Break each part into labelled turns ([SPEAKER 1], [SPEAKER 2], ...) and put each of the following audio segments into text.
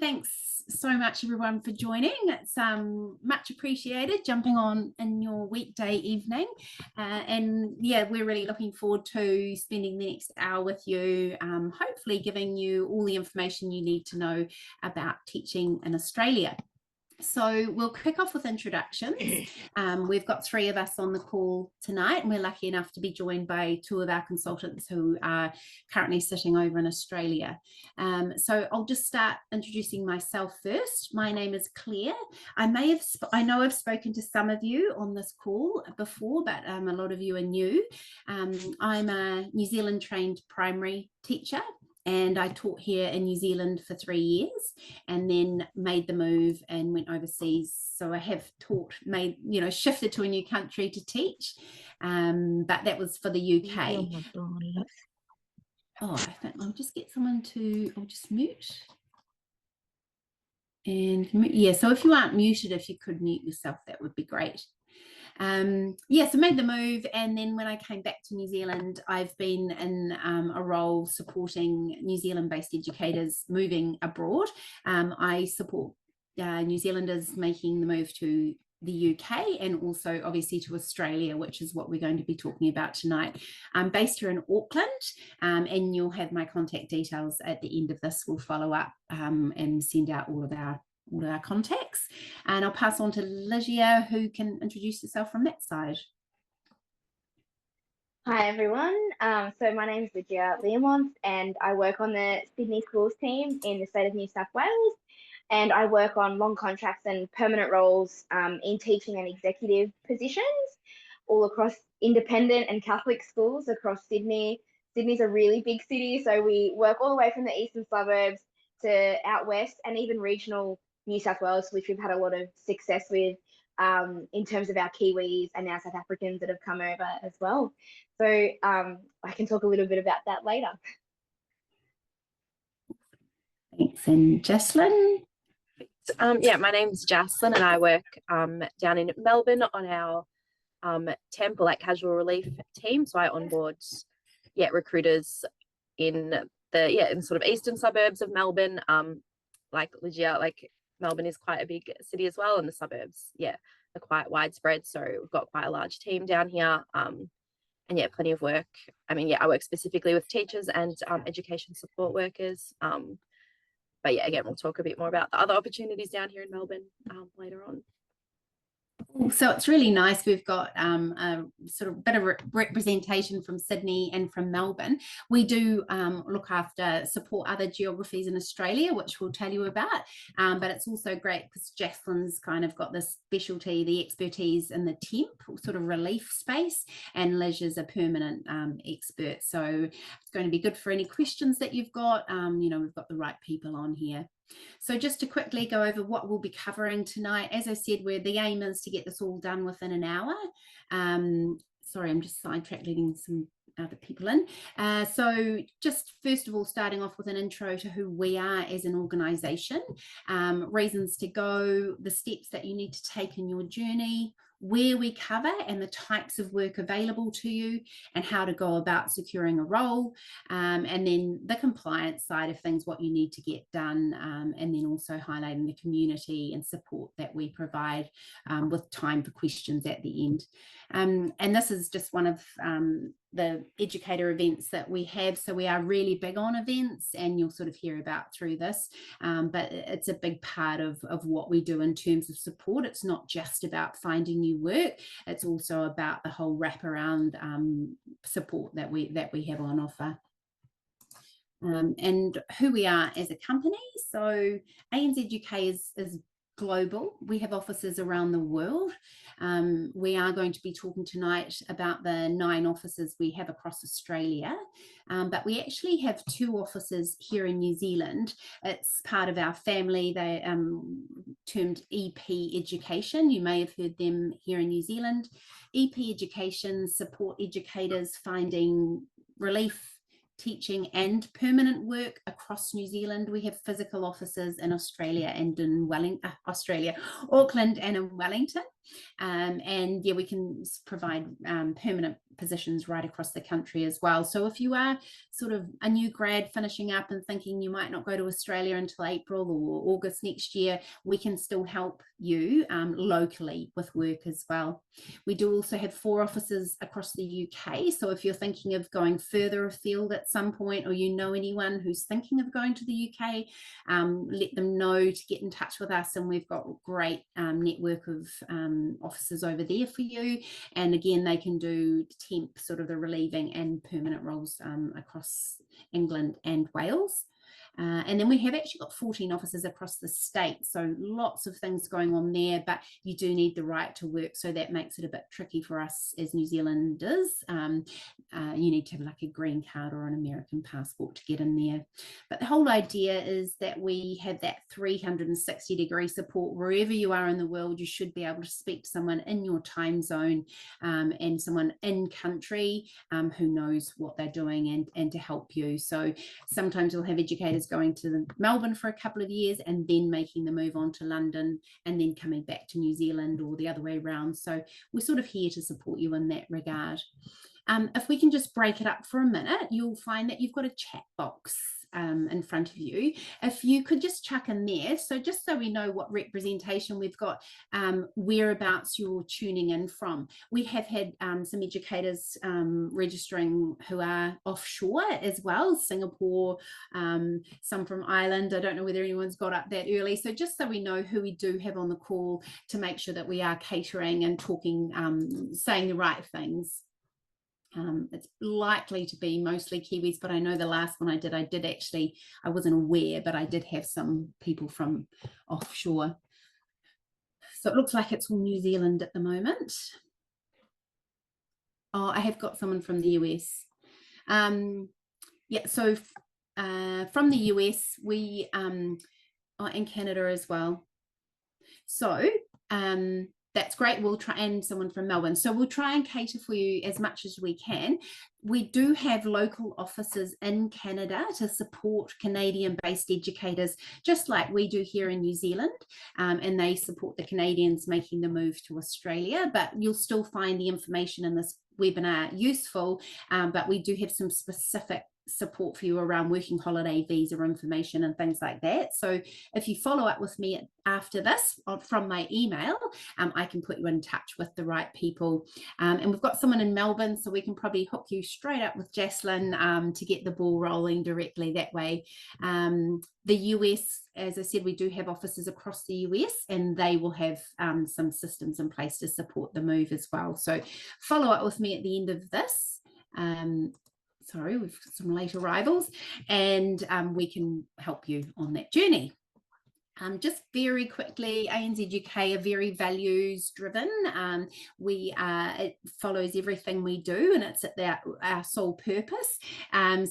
[SPEAKER 1] Thanks so much, everyone, for joining. It's much appreciated jumping on in your weekday evening. And yeah, we're really looking forward to spending the next hour with you, hopefully giving you all the information you need to know about teaching in Australia. So we'll kick off with introductions. We've got three of us on the call tonight, and we're lucky enough to be joined by two of our consultants who are currently sitting over in Australia. So I'll just start introducing myself first. My name is Claire. I know I've spoken to some of you on this call before, but a lot of you are new. I'm a New Zealand trained primary teacher, and I taught here in New Zealand for 3 years and then made the move and went overseas. So I have shifted to a new country to teach, but that was for the UK. Oh, I think I'll just get someone I'll just mute. And yeah, so if you aren't muted, if you could mute yourself, that would be great. So made the move, and then when I came back to New Zealand, I've been in a role supporting New Zealand-based educators moving abroad. I support New Zealanders making the move to the UK and also obviously to Australia, which is what we're going to be talking about tonight. I'm based here in Auckland, and you'll have my contact details at the end of this. We'll follow up and send out all of our contacts, and I'll pass on to Ligia, who can introduce herself from that side.
[SPEAKER 2] Hi everyone, so my name is Ligia Learmonth and I work on the Sydney Schools team in the state of New South Wales, and I work on long contracts and permanent roles in teaching and executive positions all across independent and Catholic schools across Sydney. Sydney's a really big city, so we work all the way from the eastern suburbs to out west and even regional New South Wales, which we've had a lot of success with in terms of our Kiwis and our South Africans that have come over as well. So I can talk a little bit about that later.
[SPEAKER 1] Thanks. And Jaslyn?
[SPEAKER 3] My name's Jaslyn and I work down in Melbourne on our temp or casual relief team. So I onboard recruiters in in sort of eastern suburbs of Melbourne. Like Ligia, Melbourne is quite a big city as well, and the suburbs are quite widespread. So we've got quite a large team down here. And plenty of work. I work specifically with teachers and education support workers. But again, we'll talk a bit more about the other opportunities down here in Melbourne later on.
[SPEAKER 1] So it's really nice. We've got a sort of bit of representation from Sydney and from Melbourne. We do support other geographies in Australia, which we'll tell you about. But it's also great because Jaslyn's kind of got this specialty, the expertise in the temp sort of relief space, and Liz is a permanent expert. So it's going to be good for any questions that you've got. We've got the right people on here. So just to quickly go over what we'll be covering tonight, as I said, the aim is to get this all done within an hour. Sorry, I'm just sidetracked letting some other people in. So just first of all, starting off with an intro to who we are as an organisation, reasons to go, the steps that you need to take in your journey, where we cover and the types of work available to you, and how to go about securing a role, and then the compliance side of things, what you need to get done, and then also highlighting the community and support that we provide, with time for questions at the end. And this is just one of the educator events that we have, so we are really big on events, and you'll sort of hear about through this, but it's a big part of what we do in terms of support. It's not just about finding new work, it's also about the whole wraparound support that we have on offer. And who we are as a company. So ANZ UK is global. We have offices around the world. We are going to be talking tonight about the 9 offices we have across Australia, but we actually have 2 offices here in New Zealand. It's part of our family. They termed EP Education. You may have heard them here in New Zealand. EP Education support educators finding relief, teaching and permanent work across New Zealand. We have physical offices in Australia and in Auckland and in Wellington. And we can provide permanent positions right across the country as well. So if you are sort of a new grad finishing up and thinking you might not go to Australia until April or August next year, we can still help you locally with work as well. We do also have 4 offices across the UK. So if you're thinking of going further afield at some point, or you know anyone who's thinking of going to the UK, let them know to get in touch with us, and we've got a great network of offices over there for you. And again, they can do temp, sort of the relieving and permanent roles across England and Wales. And then we have actually got 14 offices across the state, so lots of things going on there, but you do need the right to work, so that makes it a bit tricky for us as New Zealanders. You need to have like a green card or an American passport to get in there. But the whole idea is that we have that 360-degree support wherever you are in the world. You should be able to speak to someone in your time zone and someone in country who knows what they're doing and to help you. So sometimes we'll have educators going to Melbourne for a couple of years and then making the move on to London and then coming back to New Zealand, or the other way around. So we're sort of here to support you in that regard. If we can just break it up for a minute, you'll find that you've got a chat box in front of you. If you could just chuck in there, so just so we know what representation we've got, whereabouts you're tuning in from. We have had some educators registering who are offshore as well, Singapore, some from Ireland. I don't know whether anyone's got up that early. So just so we know who we do have on the call, to make sure that we are catering and talking, saying the right things. It's likely to be mostly Kiwis, but I know the last one I did actually, I wasn't aware, but I did have some people from offshore. So it looks like it's all New Zealand at the moment. Oh, I have got someone from the US. Yeah, so from the US, we are in Canada as well. So that's great. We'll try, and someone from Melbourne. So we'll try and cater for you as much as we can. We do have local offices in Canada to support Canadian-based educators, just like we do here in New Zealand, and they support the Canadians making the move to Australia. But you'll still find the information in this webinar useful, but we do have some specific support for you around working holiday visa information and things like that. So if you follow up with me after this from my email, I can put you in touch with the right people. And we've got someone in Melbourne, so we can probably hook you straight up with Jaslyn to get the ball rolling directly that way. The US, as I said, we do have offices across the US, and they will have some systems in place to support the move as well. So follow up with me at the end of this. Sorry, we've got some late arrivals, and we can help you on that journey. Just very quickly, ANZ UK are very values driven. It follows everything we do, and it's at our sole purpose.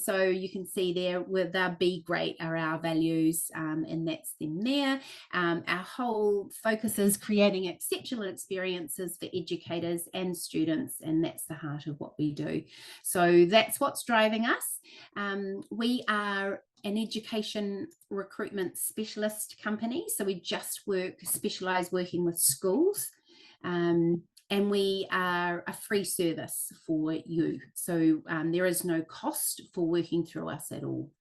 [SPEAKER 1] So you can see there with our Be Great are our values, and that's them there. Our whole focus is creating exceptional experiences for educators and students, and that's the heart of what we do. So that's what's driving us. We are an education recruitment specialist company, so we just specialize working with schools, and we are a free service for you, so there is no cost for working through us at all.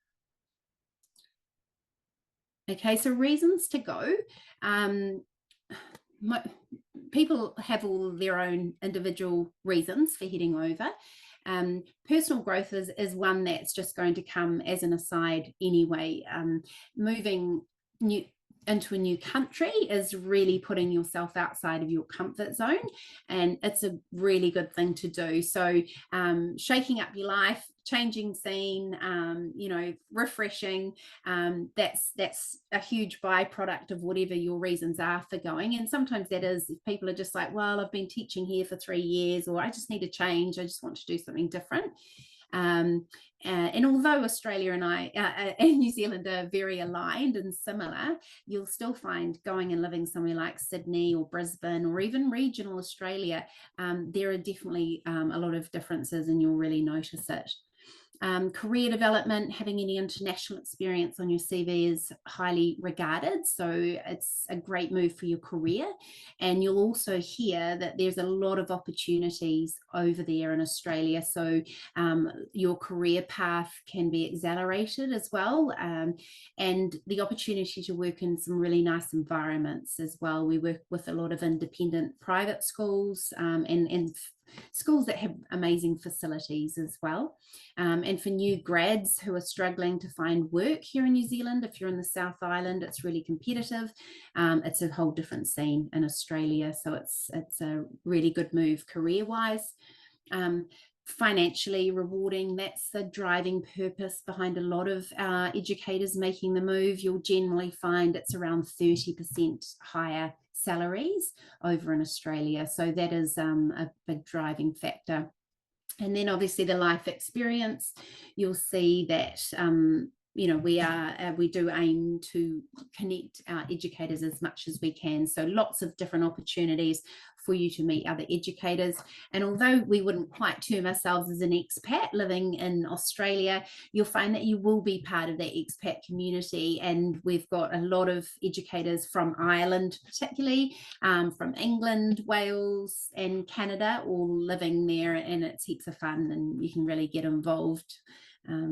[SPEAKER 1] Okay, so reasons to go. People have all their own individual reasons for heading over. Personal growth is one that's just going to come as an aside anyway. Moving into a new country is really putting yourself outside of your comfort zone, and it's a really good thing to do. So shaking up your life, changing scene, refreshing, that's a huge byproduct of whatever your reasons are for going. And sometimes that is, if people are just like, well, I've been teaching here for 3 years, or I just need a change, I just want to do something different. And although Australia and New Zealand are very aligned and similar, you'll still find going and living somewhere like Sydney or Brisbane or even regional Australia, there are definitely a lot of differences, and you'll really notice it. Career development, having any international experience on your CV is highly regarded. So it's a great move for your career. And you'll also hear that there's a lot of opportunities over there in Australia. So your career path can be accelerated as well. And the opportunity to work in some really nice environments as well. We work with a lot of independent private schools and schools that have amazing facilities as well. And for new grads who are struggling to find work here in New Zealand, if you're in the South Island, it's really competitive. It's a whole different scene in Australia. So it's a really good move career-wise. Financially rewarding, that's the driving purpose behind a lot of educators making the move. You'll generally find it's around 30% higher salaries over in Australia. So that is a big driving factor. And then obviously the life experience, you'll see that we do aim to connect our educators as much as we can. So lots of different opportunities for you to meet other educators. And although we wouldn't quite term ourselves as an expat living in Australia, you'll find that you will be part of that expat community. And we've got a lot of educators from Ireland, particularly from England, Wales, and Canada, all living there. And it's heaps of fun and you can really get involved.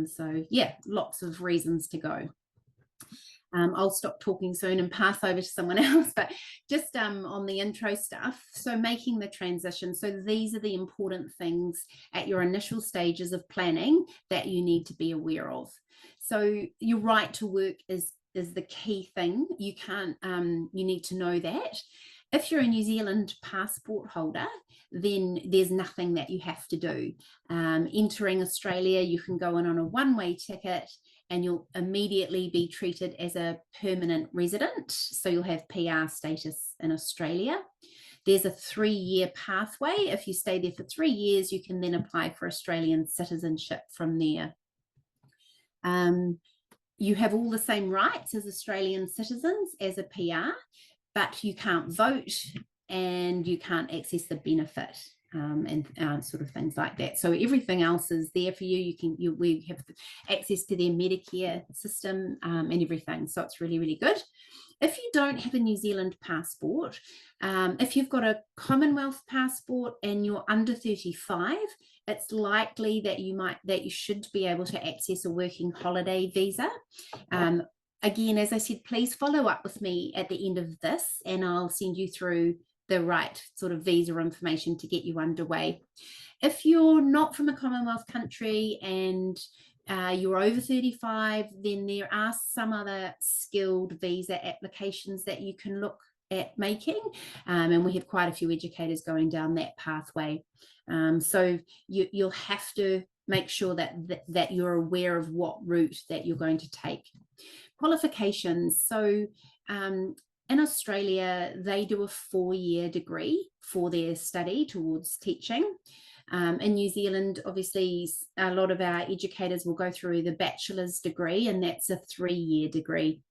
[SPEAKER 1] So yeah, lots of reasons to go. I'll stop talking soon and pass over to someone else, but just on the intro stuff, so making the transition. So these are the important things at your initial stages of planning that you need to be aware of. So your right to work is the key thing. You need to know that. If you're a New Zealand passport holder, then there's nothing that you have to do. Entering Australia, you can go in on a one-way ticket and you'll immediately be treated as a permanent resident. So you'll have PR status in Australia. There's a 3-year pathway. If you stay there for 3 years, you can then apply for Australian citizenship from there. You have all the same rights as Australian citizens as a PR, but you can't vote and you can't access the benefit and sort of things like that. So everything else is there for you. We have access to their Medicare system and everything. So it's really, really good. If you don't have a New Zealand passport, if you've got a Commonwealth passport and you're under 35, it's likely that you should be able to access a working holiday visa. Again, as I said, please follow up with me at the end of this and I'll send you through the right sort of visa information to get you underway. If you're not from a Commonwealth country and you're over 35, then there are some other skilled visa applications that you can look at making. And we have quite a few educators going down that pathway. So you'll have to make sure that you're aware of what route that you're going to take. Qualifications. So in Australia, they do a 4-year degree for their study towards teaching. In New Zealand, obviously, a lot of our educators will go through the bachelor's degree, and that's a 3-year degree.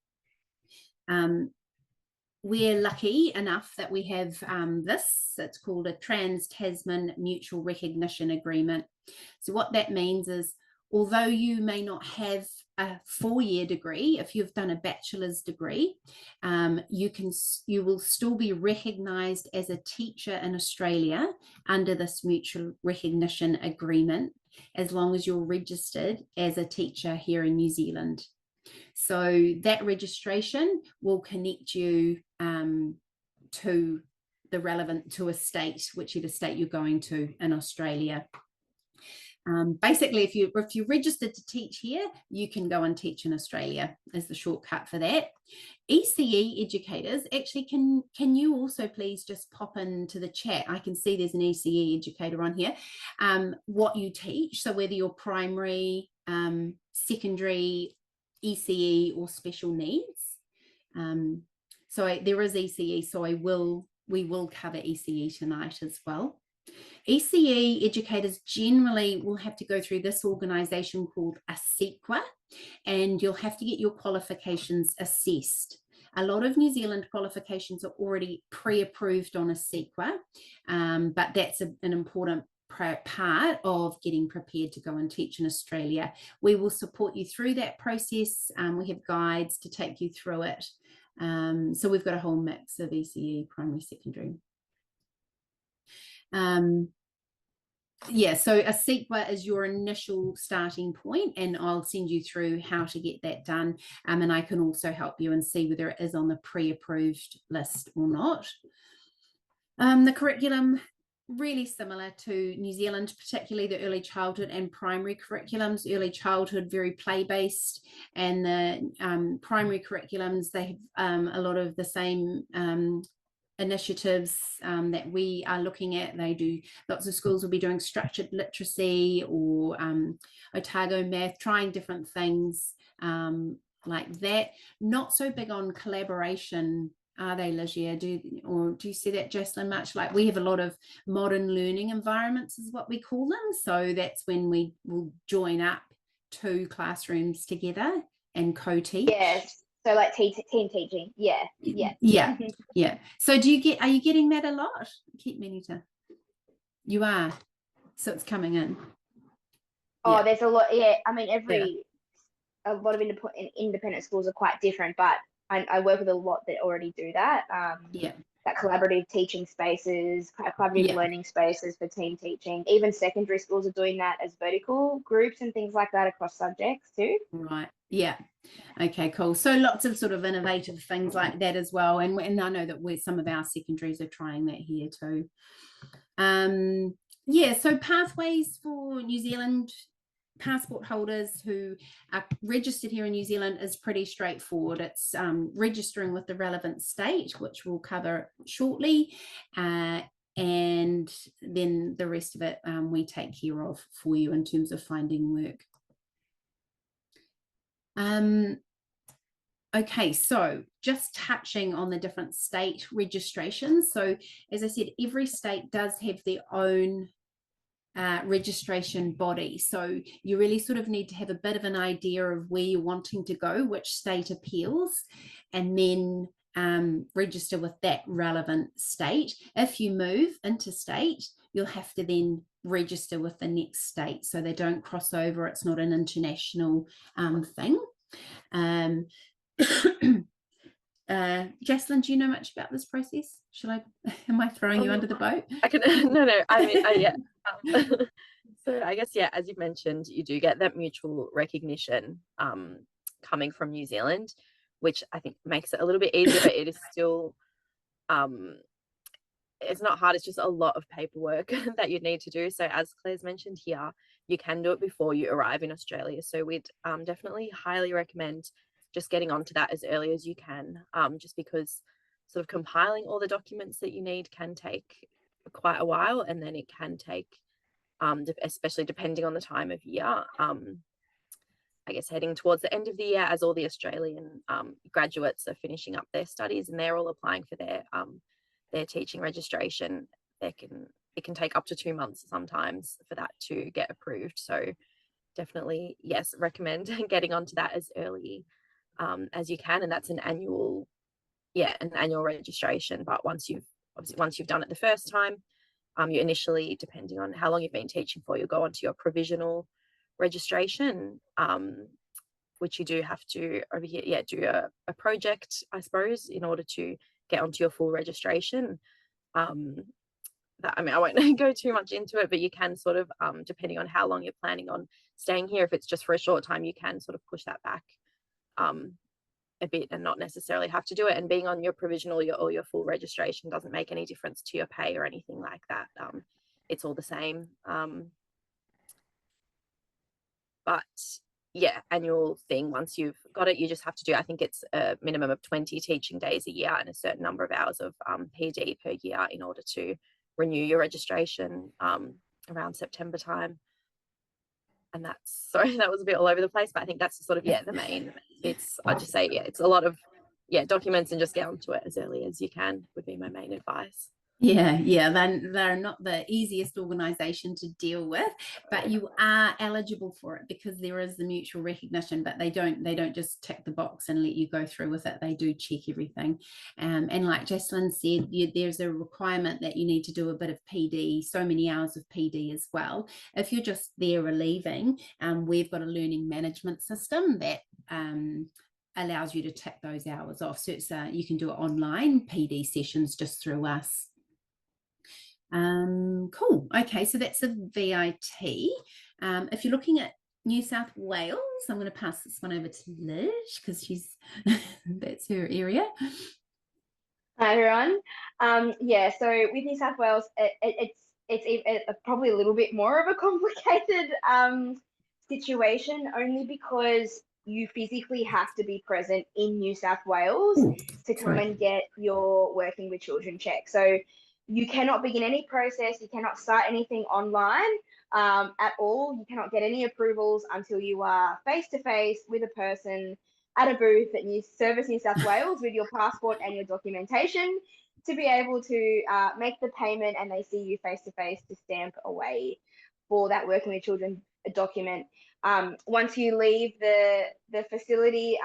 [SPEAKER 1] We're lucky enough that we have it's called a Trans-Tasman Mutual Recognition Agreement. So what that means is, although you may not have a 4-year degree, if you've done a bachelor's degree, you will still be recognised as a teacher in Australia under this mutual recognition agreement, as long as you're registered as a teacher here in New Zealand. So that registration will connect you to a state, whichever state you're going to in Australia. Basically, if you're registered to teach here, you can go and teach in Australia is the shortcut for that. ECE educators, actually, can you also please just pop into the chat? I can see there's an ECE educator on here. What you teach, so whether you're primary, secondary, ECE or special needs. So there is ECE, so we will cover ECE tonight as well. ECE educators generally will have to go through this organisation called ASEQA, and you'll have to get your qualifications assessed. A lot of New Zealand qualifications are already pre-approved on ASEQA, but that's an important part of getting prepared to go and teach in Australia. We will support you through that process. We have guides to take you through it. So we've got a whole mix of ECE, primary, secondary. Yeah, so a CEQA is your initial starting point, and I'll send you through how to get that done. And I can also help you and see whether it is on the pre-approved list or not. The curriculum, really similar to New Zealand, particularly the early childhood and primary curriculums. Early childhood, very play-based, and the primary curriculums, they have a lot of the same initiatives that we are looking at. They do, lots of schools will be doing structured literacy or Otago math, trying different things like that. Not so big on collaboration, are they, Ligia? Do you see that, Jocelyn, much? Like, we have a lot of modern learning environments is what we call them. So that's when we will join up 2 classrooms together and co-teach.
[SPEAKER 2] Yes. So like team teaching. Yeah. So
[SPEAKER 1] are you getting that a lot? I keep meaning to. You are. So it's coming in.
[SPEAKER 2] Oh, there's a lot. Yeah. I mean, a lot of independent schools are quite different, but I work with a lot that already do that. That collaborative teaching spaces, collaborative learning spaces for team teaching. Even secondary schools are doing that as vertical groups and things like that across subjects too.
[SPEAKER 1] Right. Yeah. Okay, cool. So lots of sort of innovative things like that as well. And I know that some of our secondaries are trying that here too. So pathways for New Zealand passport holders who are registered here in New Zealand is pretty straightforward. It's registering with the relevant state, which we'll cover shortly, and then the rest of it we take care of for you in terms of finding work. Okay, so just touching on the different state registrations. So as I said, every state does have their own registration body. So you really sort of need to have a bit of an idea of where you're wanting to go, which state appeals, and then register with that relevant state. If you move interstate, you'll have to then register with the next state so they don't cross over. It's not an international thing. Jocelyn, do you know much about this process? Am I throwing you under the boat?
[SPEAKER 3] No, I mean, yeah. So I guess, yeah, as you mentioned, you do get that mutual recognition coming from New Zealand, which I think makes it a little bit easier, but it is still, it's not hard, it's just a lot of paperwork that you need to do. So as Claire's mentioned here, you can do it before you arrive in Australia. So we'd definitely highly recommend just getting onto that as early as you can, just because sort of compiling all the documents that you need can take quite a while, and then it can take, especially depending on the time of year, I guess heading towards the end of the year as all the Australian graduates are finishing up their studies and they're all applying for their teaching registration, it can take up to 2 months sometimes for that to get approved. So definitely, yes, recommend getting onto that as early as you can, and that's an annual registration. But once you've done it the first time, you initially, depending on how long you've been teaching for, you'll go onto your provisional registration, which you do have to over here do a project, I suppose, in order to get onto your full registration. I won't go too much into it, but you can sort of, depending on how long you're planning on staying here, if it's just for a short time, you can sort of push that back a bit and not necessarily have to do it. And being on your provisional or your full registration doesn't make any difference to your pay or anything like that. It's all the same. But yeah, annual thing, once you've got it, you just have to do, I think it's a minimum of 20 teaching days a year and a certain number of hours of PD per year in order to renew your registration around September time. And sorry, that was a bit all over the place, but I think that's sort of, the main, I'd just say, it's a lot of, documents, and just get onto it as early as you can would be my main advice.
[SPEAKER 1] Yeah, they're not the easiest organization to deal with, but you are eligible for it because there is the mutual recognition, but they don't just tick the box and let you go through with it. They do check everything. And like Jaslyn said, there's a requirement that you need to do a bit of PD, so many hours of PD as well. If you're just there relieving, we've got a learning management system that allows you to tick those hours off. So it's you can do it online, PD sessions just through us. Cool. Okay, so that's a VIT. If you're looking at New South Wales, I'm going to pass this one over to Liz because she's that's her area.
[SPEAKER 2] Hi everyone. Yeah, so with New South Wales, it's probably a little bit more of a complicated situation, only because you physically have to be present in New South Wales to come and get your working with children check. So you cannot begin any process, you cannot start anything online at all. You cannot get any approvals until you are face to face with a person at a booth at Service New South Wales with your passport and your documentation to be able to make the payment, and they see you face to face to stamp away for that working with children document. Once you leave the facility,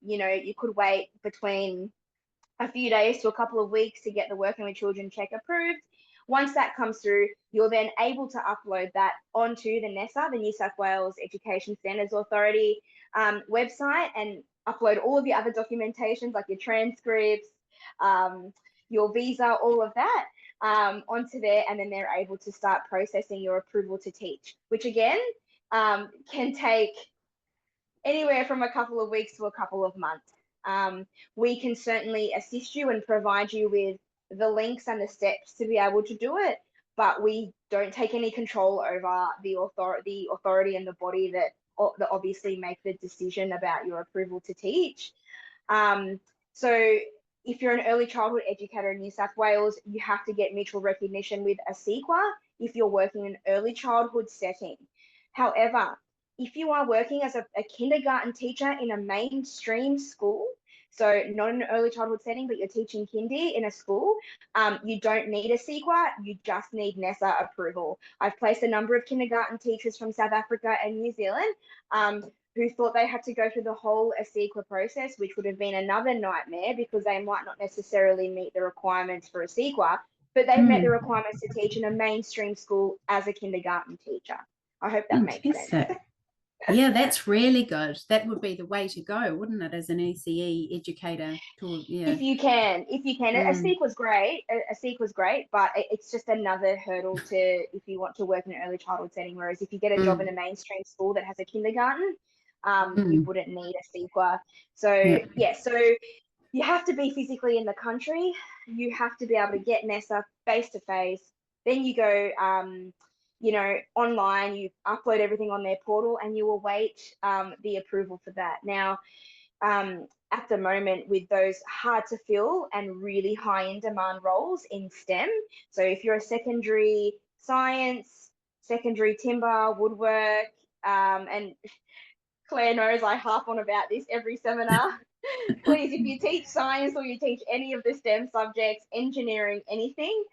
[SPEAKER 2] you could wait between a few days to a couple of weeks to get the working with children check approved. Once that comes through, you're then able to upload that onto the NESA, the New South Wales Education Standards Authority website, and upload all of your other documentations like your transcripts, your visa, all of that onto there, and then they're able to start processing your approval to teach, which again can take anywhere from a couple of weeks to a couple of months. We can certainly assist you and provide you with the links and the steps to be able to do it, but we don't take any control over the authority and the body that obviously make the decision about your approval to teach. So if you're an early childhood educator in New South Wales, you have to get mutual recognition with ASIQA if you're working in an early childhood setting. However, if you are working as a kindergarten teacher in a mainstream school, so not in an early childhood setting, but you're teaching kindy in a school, you don't need ASIQA, you just need NESA approval. I've placed a number of kindergarten teachers from South Africa and New Zealand who thought they had to go through the whole ASIQA process, which would have been another nightmare because they might not necessarily meet the requirements for ASIQA, but they met the requirements to teach in a mainstream school as a kindergarten teacher. I hope that makes sense.
[SPEAKER 1] Yeah, that's really good. That would be the way to go, wouldn't it, as an ECE educator?
[SPEAKER 2] If you can. ASIQ was great. ASIQ was great, but it's just another hurdle to if you want to work in an early childhood setting. Whereas if you get a job in a mainstream school that has a kindergarten, you wouldn't need ASIQ. So so you have to be physically in the country. You have to be able to get NESA face to face. Then you go online, you upload everything on their portal, and you await the approval for that. Now, at the moment, with those hard to fill and really high in demand roles in STEM, so if you're a secondary science, secondary timber, woodwork, and Claire knows I harp on about this every seminar. Please, if you teach science or you teach any of the STEM subjects, engineering, anything,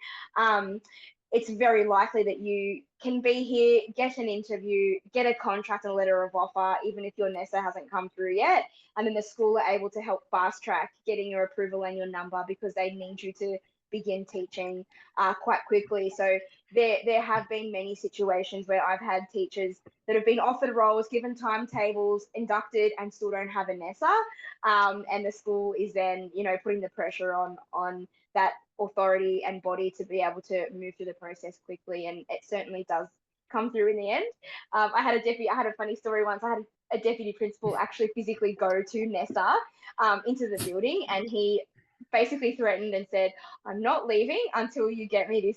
[SPEAKER 2] it's very likely that you can be here, get an interview, get a contract and a letter of offer, even if your NESA hasn't come through yet. And then the school are able to help fast track getting your approval and your number because they need you to begin teaching quite quickly. So there have been many situations where I've had teachers that have been offered roles, given timetables, inducted, and still don't have a NESA. And the school is then, putting the pressure on that authority and body to be able to move through the process quickly, and it certainly does come through in the end. I had a funny story once. I had a deputy principal actually physically go to NESA into the building, and he basically threatened and said, "I'm not leaving until you get me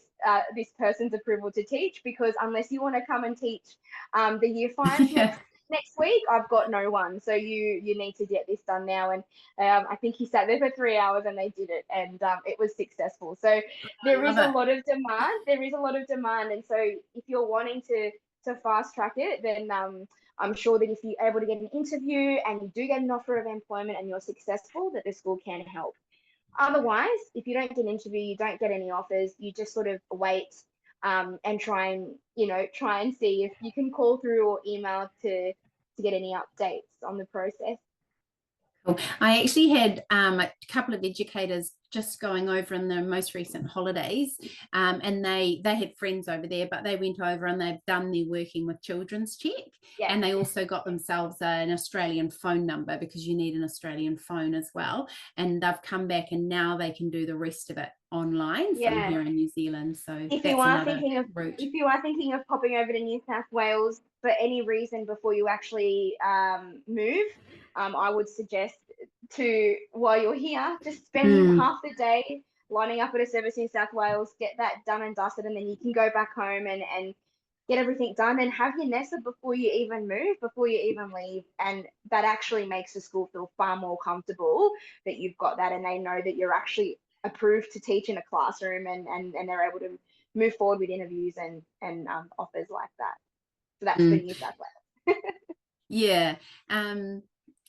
[SPEAKER 2] this person's approval to teach, because unless you want to come and teach the year 5 next week, I've got no one. So you need to get this done now." And I think he sat there for 3 hours and they did it, and it was successful. So there is a lot of demand. And so if you're wanting to fast track it, then I'm sure that if you're able to get an interview and you do get an offer of employment and you're successful, that the school can help. Otherwise, if you don't get an interview, you don't get any offers, you just sort of wait and try and, try and see if you can call through or email to get any updates on the process.
[SPEAKER 1] Cool. I actually had a couple of educators just going over in the most recent holidays, and they had friends over there, but they went over and they've done their Working with Children's check,
[SPEAKER 2] Yeah.
[SPEAKER 1] and they also got themselves an Australian phone number, because you need an Australian phone as well, and they've come back and now they can do the rest of it online from here in New Zealand. So
[SPEAKER 2] if
[SPEAKER 1] that's
[SPEAKER 2] you are
[SPEAKER 1] another
[SPEAKER 2] thinking of
[SPEAKER 1] route.
[SPEAKER 2] if you are thinking of popping over to New South Wales for any reason before you actually move, I would suggest to, while you're here, just spend half the day lining up at a service in South Wales, get that done and dusted, and then you can go back home and get everything done and have your NESA before you even move, before you even leave. And that actually makes the school feel far more comfortable that you've got that, and they know that you're actually approved to teach in a classroom, and they're able to move forward with interviews and offers like that. So that's for New South Wales.
[SPEAKER 1] Yeah.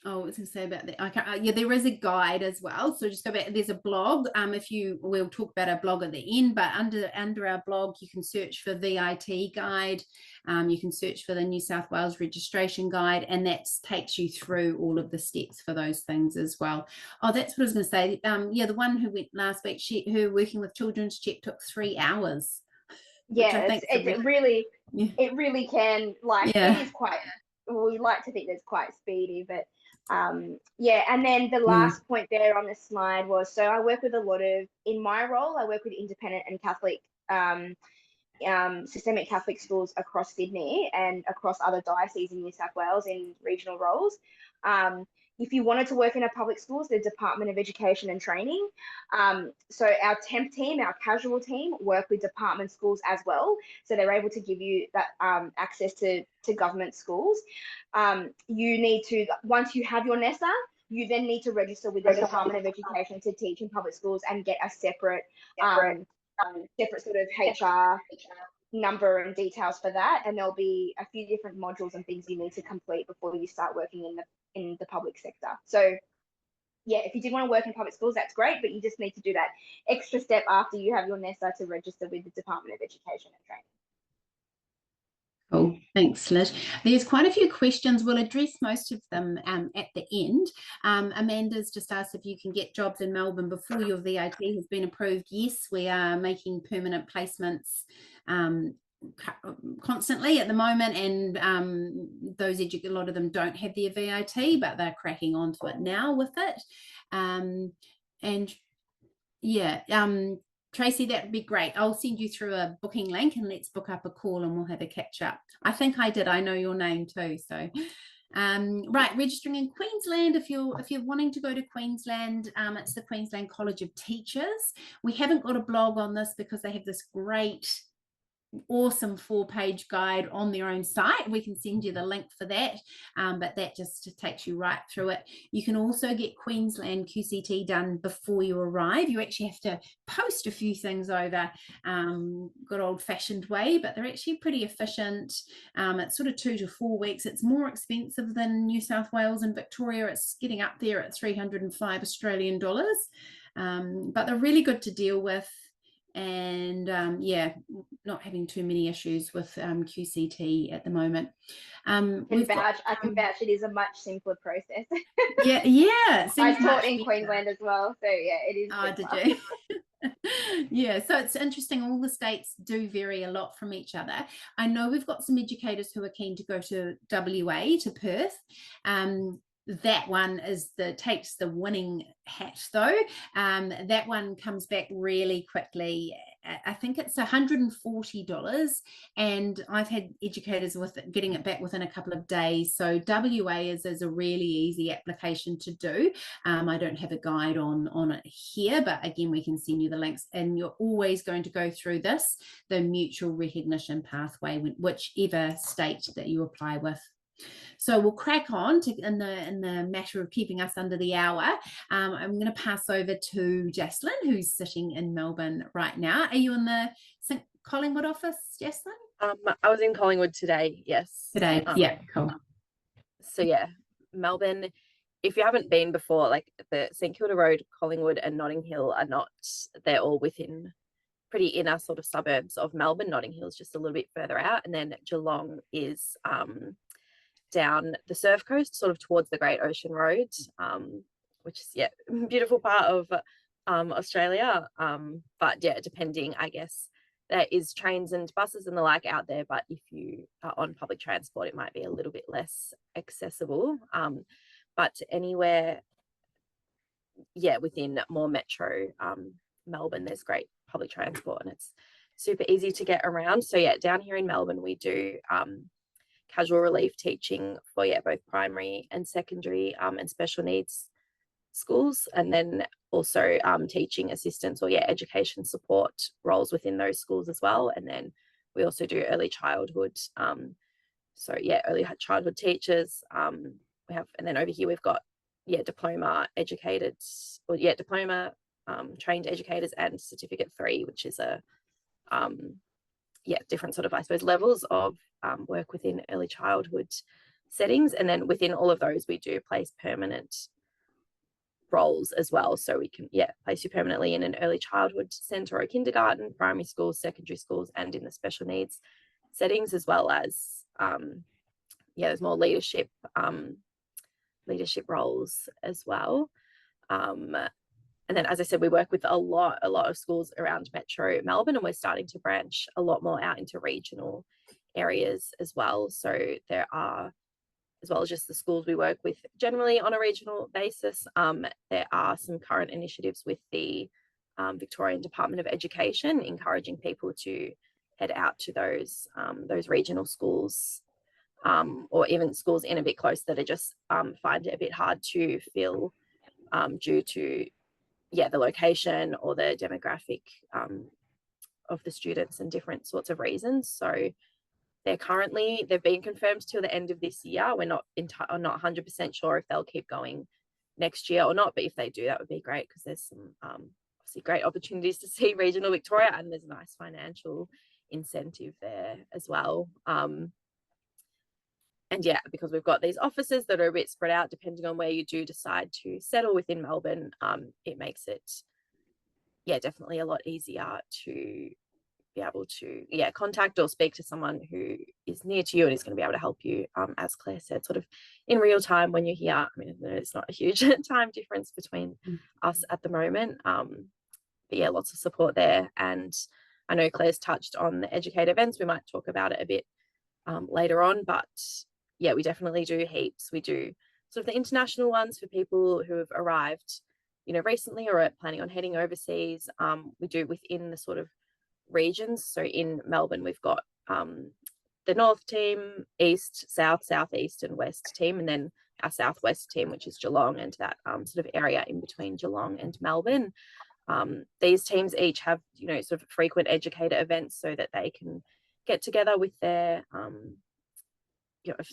[SPEAKER 1] Oh, what was I going to say about that? I can't, yeah, there is a guide as well. So just go back. There's a blog. We'll talk about our blog at the end, but under our blog, you can search for VIT guide. You can search for the New South Wales registration guide, and that takes you through all of the steps for those things as well. Oh, that's what I was going to say. Yeah, the one who went last week, her Working with Children's check took 3 hours.
[SPEAKER 2] Yeah, it really can. Like,
[SPEAKER 1] yeah.
[SPEAKER 2] it is quite. We like to think that it's quite speedy, but yeah. And then the last point there on the slide was, so I work with a lot of, in my role, I work with independent and Catholic systemic Catholic schools across Sydney and across other dioceses in New South Wales in regional roles. If you wanted to work in a public schools, the Department of Education and Training. So our temp team, our casual team, work with department schools as well. So they're able to give you that access to government schools. You need to, once you have your NESA, you then need to register with the Department of Education to teach in public schools and get a separate sort of HR number and details for that, and there'll be a few different modules and things you need to complete before you start working in the public sector. So yeah, if you did want to work in public schools, that's great, but you just need to do that extra step after you have your NESA to register with the Department of Education and Training.
[SPEAKER 1] Cool. Thanks, Liz. There's quite a few questions. We'll address most of them at the end. Amanda's just asked if you can get jobs in Melbourne before your VIT has been approved. Yes, we are making permanent placements constantly at the moment, and a lot of them don't have their VIT, but they're cracking onto it now with it. And yeah, Tracy, that would be great. I'll send you through a booking link and let's book up a call and we'll have a catch up. I think I did. I know your name too. So, right, registering in Queensland. If you're wanting to go to Queensland, it's the Queensland College of Teachers. We haven't got a blog on this because they have this great, awesome 4-page guide on their own site. We can send you the link for that, but that just takes you right through it. You can also get Queensland QCT done before you arrive. You actually have to post a few things over good old-fashioned way, but they're actually pretty efficient. It's sort of 2 to 4 weeks. It's more expensive than New South Wales and Victoria. It's getting up there at 305 Australian dollars, but they're really good to deal with. And yeah, not having too many issues with QCT at the moment. I can
[SPEAKER 2] vouch it is a much simpler process.
[SPEAKER 1] yeah.
[SPEAKER 2] I taught in Queensland as well, so yeah, it is.
[SPEAKER 1] Oh, did you? Yeah, so it's interesting. All the states do vary a lot from each other. I know we've got some educators who are keen to go to WA, to Perth. That one takes the winning hat though. That one comes back really quickly. I think it's $140, and I've had educators with getting it back within a couple of days. So WA is a really easy application to do. I don't have a guide on it here, but again, we can send you the links, and you're always going to go through the mutual recognition pathway, whichever state that you apply with. So we'll crack on in the matter of keeping us under the hour. I'm going to pass over to Jaslyn, who's sitting in Melbourne right now. Are you in the St Collingwood office, Jaslyn?
[SPEAKER 3] I was in Collingwood today, yes.
[SPEAKER 1] Today, yeah, cool.
[SPEAKER 3] So yeah, Melbourne if you haven't been before, like the St Kilda Road, Collingwood and Notting Hill are not, they're all within pretty inner sort of suburbs of Melbourne. Notting Hill is just a little bit further out, and then Geelong is down the surf coast, sort of towards the Great Ocean Road, which is beautiful part of Australia. But yeah, depending, I guess there is trains and buses and the like out there, but if you are on public transport, it might be a little bit less accessible. But anywhere, within more metro Melbourne, there's great public transport and it's super easy to get around. So yeah, down here in Melbourne, we do casual relief teaching for both primary and secondary and special needs schools, and then also teaching assistants or education support roles within those schools as well. And then we also do early childhood, so early childhood teachers. We have, and then over here we've got diploma educated, or diploma trained educators, and certificate 3, which is a different sort of, I suppose, levels of work within early childhood settings. And then within all of those, we do place permanent roles as well. So we can place you permanently in an early childhood centre or a kindergarten, primary schools, secondary schools, and in the special needs settings, as well as there's more leadership roles as well. And then, as I said, we work with a lot of schools around Metro Melbourne, and we're starting to branch a lot more out into regional areas as well. So there are, as well as just the schools we work with generally on a regional basis, there are some current initiatives with the Victorian Department of Education encouraging people to head out to those regional schools, or even schools in a bit close that are just find it a bit hard to fill due to the location or the demographic of the students and different sorts of reasons. So they've been confirmed till the end of this year. We're not 100% sure if they'll keep going next year or not, but if they do, that would be great, because there's some obviously great opportunities to see regional Victoria, and there's a nice financial incentive there as well. And because we've got these offices that are a bit spread out, depending on where you do decide to settle within Melbourne, it makes it definitely a lot easier to be able to contact or speak to someone who is near to you and is going to be able to help you, as Claire said, sort of in real time when you're here. I mean, it's not a huge time difference between us at the moment, but lots of support there. And I know Claire's touched on the educate events. We might talk about it a bit later on, but we definitely do heaps. We do sort of the international ones for people who have arrived recently or are planning on heading overseas. We do within the sort of regions. So in Melbourne, we've got the North team, East, South, Southeast and West team, and then our Southwest team, which is Geelong, and that sort of area in between Geelong and Melbourne. These teams each have sort of frequent educator events so that they can get together with their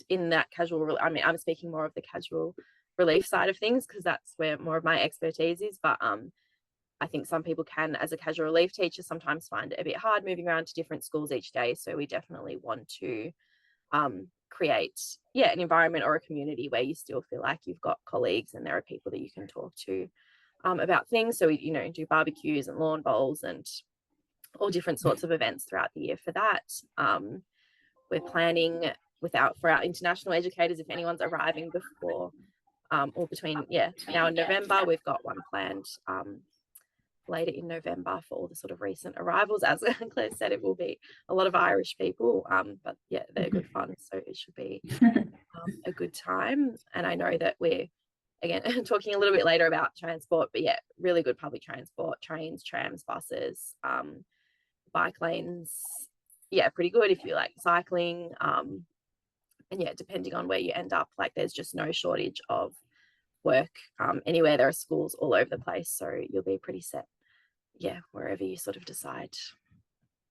[SPEAKER 3] in that casual, I mean, I'm speaking more of the casual relief side of things because that's where more of my expertise is, but I think some people can, as a casual relief teacher, sometimes find it a bit hard moving around to different schools each day. So we definitely want to create an environment or a community where you still feel like you've got colleagues and there are people that you can talk to about things. So we do barbecues and lawn bowls and all different sorts of events throughout the year for that. We're planning for our international educators, if anyone's arriving before or between now and November, we've got one planned later in November for all the sort of recent arrivals. As Claire said, it will be a lot of Irish people, but they're good fun, so it should be a good time. And I know that we're again talking a little bit later about transport, but really good public transport, trains, trams, buses, bike lanes, pretty good if you like cycling, and depending on where you end up, like there's just no shortage of work anywhere. There are schools all over the place, so you'll be pretty set wherever you sort of decide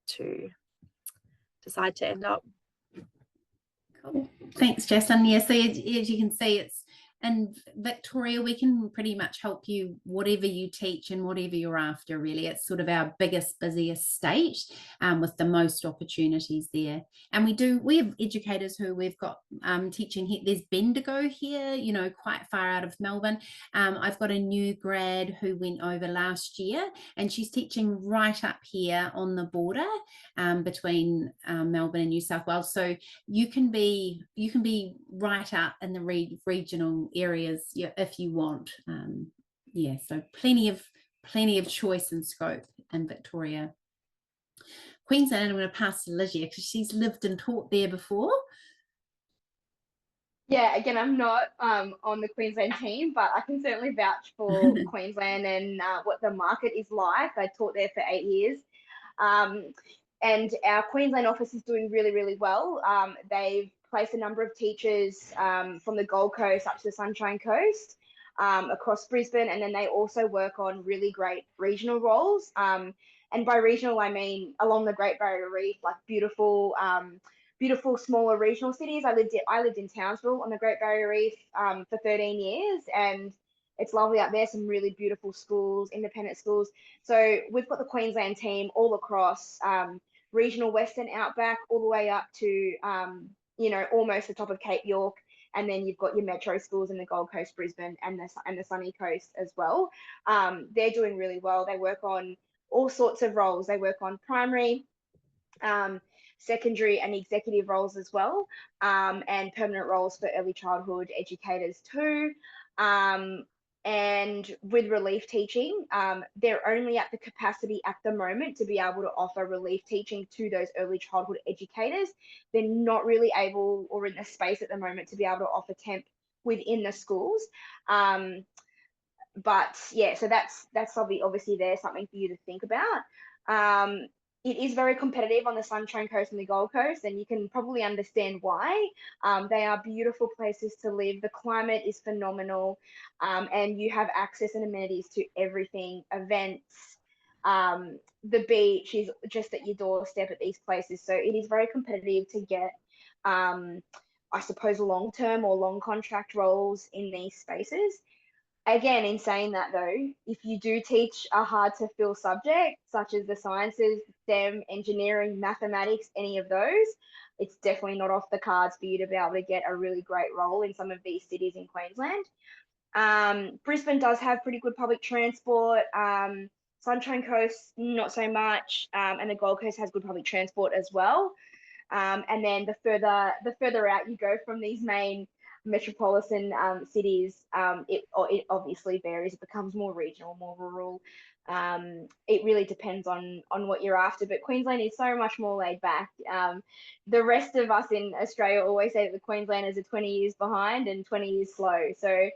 [SPEAKER 3] to end up.
[SPEAKER 1] Cool. Thanks, Jaslyn. So as you can see, it's in Victoria, we can pretty much help you whatever you teach and whatever you're after, really. It's sort of our biggest, busiest state, with the most opportunities there. And we have educators who we've got teaching here. There's Bendigo here, you know, quite far out of Melbourne. I've got a new grad who went over last year, and she's teaching right up here on the border between Melbourne and New South Wales. So you can be right up in the regional areas, yeah, if you want. Yeah, so plenty of choice and scope in Victoria. Queensland, I'm going to pass to Lygia because she's lived and taught there before.
[SPEAKER 2] Yeah, again, I'm not on the Queensland team, but I can certainly vouch for Queensland and what the market is like. I taught there for 8 years. And our Queensland office is doing really, really well. They've placed a number of teachers from the Gold Coast up to the Sunshine Coast, across Brisbane, and then they also work on really great regional roles. And by regional, I mean along the Great Barrier Reef, like beautiful, beautiful smaller regional cities. I lived in Townsville on the Great Barrier Reef for 13 years, and it's lovely up there. Some really beautiful schools, independent schools. So we've got the Queensland team all across regional Western Outback, all the way up to you know, almost the top of Cape York. And then you've got your metro schools in the Gold Coast, Brisbane, and the sunny coast as well. They're doing really well. They work on all sorts of roles. They work on primary, secondary, and executive roles as well, and permanent roles for early childhood educators too. And with relief teaching, they're only at the capacity at the moment to be able to offer relief teaching to those early childhood educators. They're not really able, or in the space at the moment, to be able to offer temp within the schools. But yeah, so that's obviously there's something for you to think about. It is very competitive on the Sunshine Coast and the Gold Coast, and you can probably understand why. They are beautiful places to live. The climate is phenomenal, and you have access and amenities to everything, events. The beach is just at your doorstep at these places. So it is very competitive to get, I suppose, long-term or long contract roles in these spaces. Again, in saying that though, if you do teach a hard to fill subject, such as the sciences, STEM, engineering, mathematics, any of those, it's definitely not off the cards for you to be able to get a really great role in some of these cities in Queensland. Brisbane does have pretty good public transport. Sunshine Coast, not so much. And the Gold Coast has good public transport as well. And then the further out you go from these main metropolitan cities, it obviously varies. It becomes more regional, more rural. It really depends on what you're after. But Queensland is so much more laid back. The rest of us in Australia always say that the Queenslanders are 20 years behind and 20 years slow. So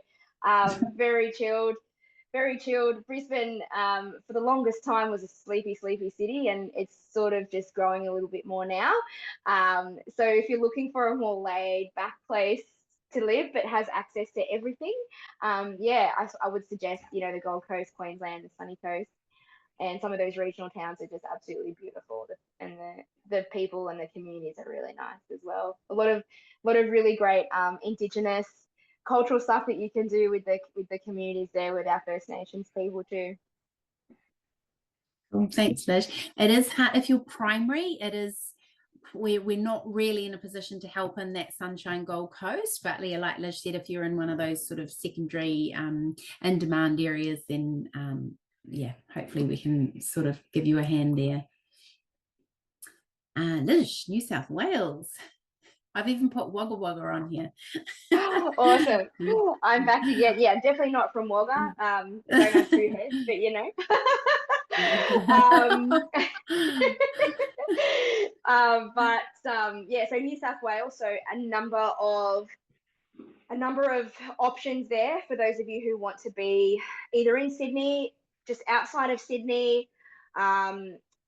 [SPEAKER 2] very chilled. Very chilled. Brisbane, for the longest time, was a sleepy city, and it's sort of just growing a little bit more now. So if you're looking for a more laid back place to live but has access to everything, yeah, I would suggest, you know, the Gold Coast, Queensland, the sunny coast, and some of those regional towns are just absolutely beautiful. And the people and the communities are really nice as well. A lot of really great Indigenous cultural stuff that you can do with the communities there, with our First Nations people too.
[SPEAKER 1] Well, thanks, Liz. It is hard if you're primary. It is we're not really in a position to help in that Sunshine Gold Coast. But like Liz said, if you're in one of those sort of secondary in demand areas, then yeah, hopefully we can sort of give you a hand there. Liz, New South Wales. I've even put Wagga Wagga on here.
[SPEAKER 2] Awesome. I'm back again. Yeah, definitely not from Wagga. Don't have two heads, but you know. Yeah, so New South Wales, so a number of options there for those of you who want to be either in Sydney, just outside of Sydney.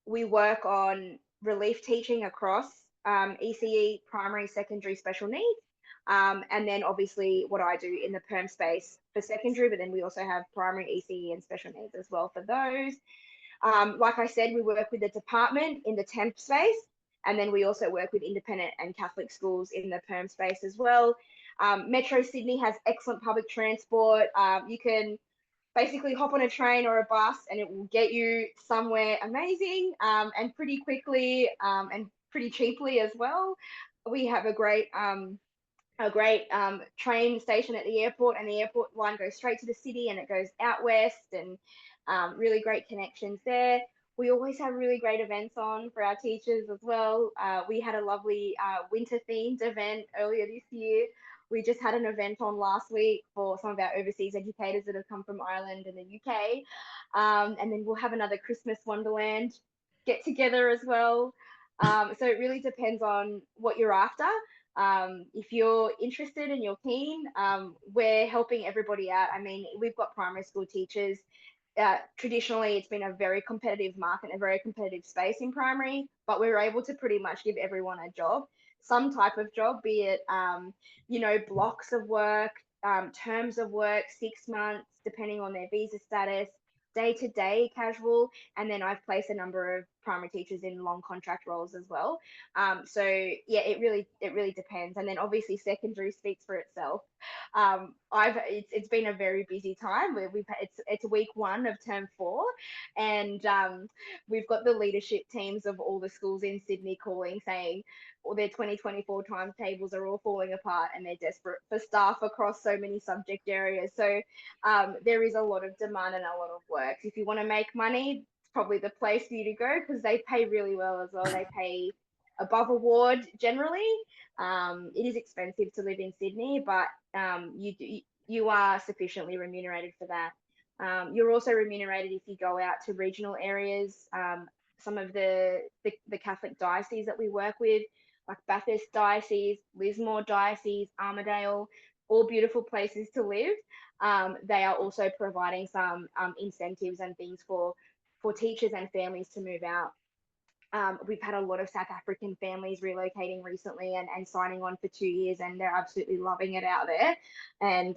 [SPEAKER 2] We work on relief teaching across ECE, primary, secondary, special needs. And then obviously what I do in the perm space for secondary, but then we also have primary, ECE, and special needs as well for those. Like I said, we work with the department in the temp space, and then we also work with independent and Catholic schools in the perm space as well. Metro Sydney has excellent public transport. You can basically hop on a train or a bus and it will get you somewhere amazing, and pretty quickly, and pretty cheaply as well. We have a great train station at the airport, and the airport line goes straight to the city and it goes out west, and really great connections there. We always have really great events on for our teachers as well. We had a lovely winter themed event earlier this year. We just had an event on last week for some of our overseas educators that have come from Ireland and the UK. And then we'll have another Christmas Wonderland get together as well. So it really depends on what you're after. If you're interested and you're keen, we're helping everybody out. I mean, we've got primary school teachers. Traditionally, it's been a very competitive market, a very competitive space in primary, but we're able to pretty much give everyone a job, some type of job, be it, blocks of work, terms of work, 6 months, depending on their visa status, day-to-day casual, and then I've placed a number of primary teachers in long contract roles as well. So yeah, it really depends. And then obviously secondary speaks for itself. It's been a very busy time. It's week 1 of term 4, and we've got the leadership teams of all the schools in Sydney calling, saying all their 2024 timetables are all falling apart and they're desperate for staff across so many subject areas. So there is a lot of demand and a lot of work. If you want to make money, it's probably the place for you to go, because they pay really well as well. They pay above award generally. It is expensive to live in Sydney, but you are sufficiently remunerated for that. You're also remunerated if you go out to regional areas. Some of the Catholic dioceses that we work with, like Bathurst Diocese, Lismore Diocese, Armidale, all beautiful places to live. They are also providing some incentives and things for teachers and families to move out. We've had a lot of South African families relocating recently and signing on for 2 years, and they're absolutely loving it out there. And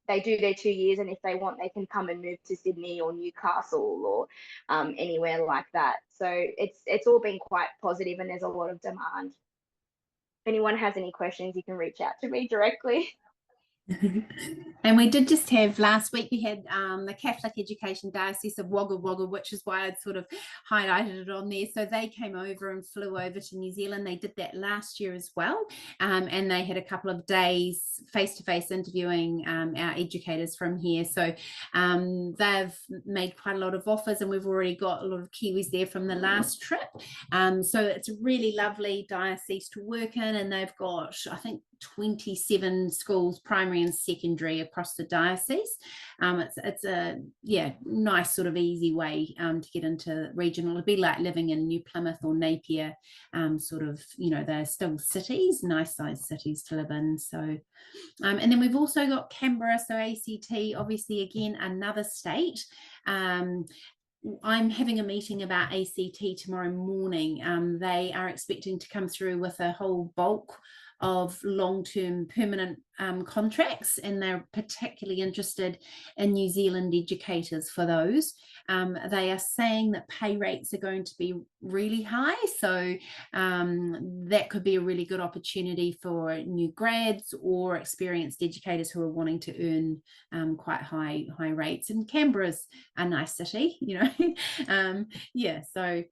[SPEAKER 2] they do their 2 years, and if they want, they can come and move to Sydney or Newcastle or anywhere like that. So it's all been quite positive, and there's a lot of demand. If anyone has any questions, you can reach out to me directly.
[SPEAKER 1] And we did just have last week, we had the Catholic Education Diocese of Wagga Wagga, which is why I'd sort of highlighted it on there. So they came over and flew over to New Zealand. They did that last year as well. And they had a couple of days face-to-face interviewing our educators from here. So they've made quite a lot of offers, and we've already got a lot of Kiwis there from the last trip. So it's a really lovely diocese to work in, and they've got, I think, 27 schools, primary and secondary, across the diocese. It's a nice sort of easy way to get into regional. It'd be like living in New Plymouth or Napier, sort of, they're still cities, nice sized cities to live in. So and then we've also got Canberra, so ACT, obviously again another state. I'm having a meeting about ACT tomorrow morning. They are expecting to come through with a whole bulk of long-term permanent contracts, and they're particularly interested in New Zealand educators for those. They are saying that pay rates are going to be really high, so that could be a really good opportunity for new grads or experienced educators who are wanting to earn quite high rates. And Canberra's a nice city, so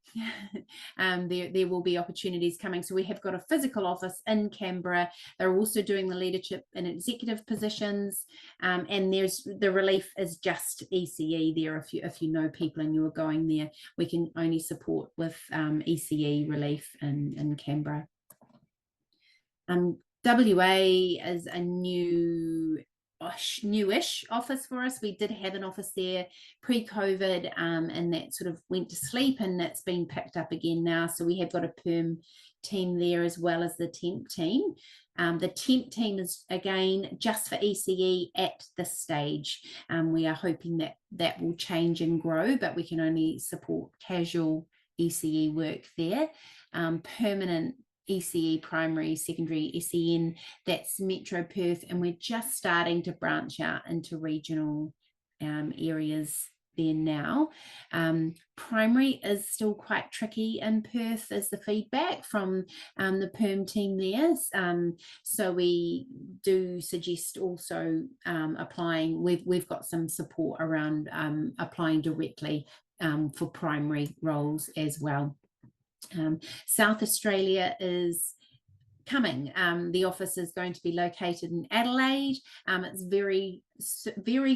[SPEAKER 1] there will be opportunities coming. So we have got a physical office in Canberra. They're also doing the leadership and executive positions, and there's the relief is just ECE there. If you know people and you are going there, we can only support with ECE relief in Canberra. WA is a newish office for us. We did have an office there pre-COVID, and that sort of went to sleep, and that's been picked up again now. So we have got a perm team there as well as the temp team. The temp team is again just for ECE at this stage. We are hoping that will change and grow, but we can only support casual ECE work there. Permanent ECE, primary, secondary, SEN, that's Metro Perth, and we're just starting to branch out into regional areas there now. Primary is still quite tricky in Perth, is the feedback from the perm team there. So we do suggest also applying. We've got some support around applying directly for primary roles as well. South Australia is coming. The office is going to be located in Adelaide. It's very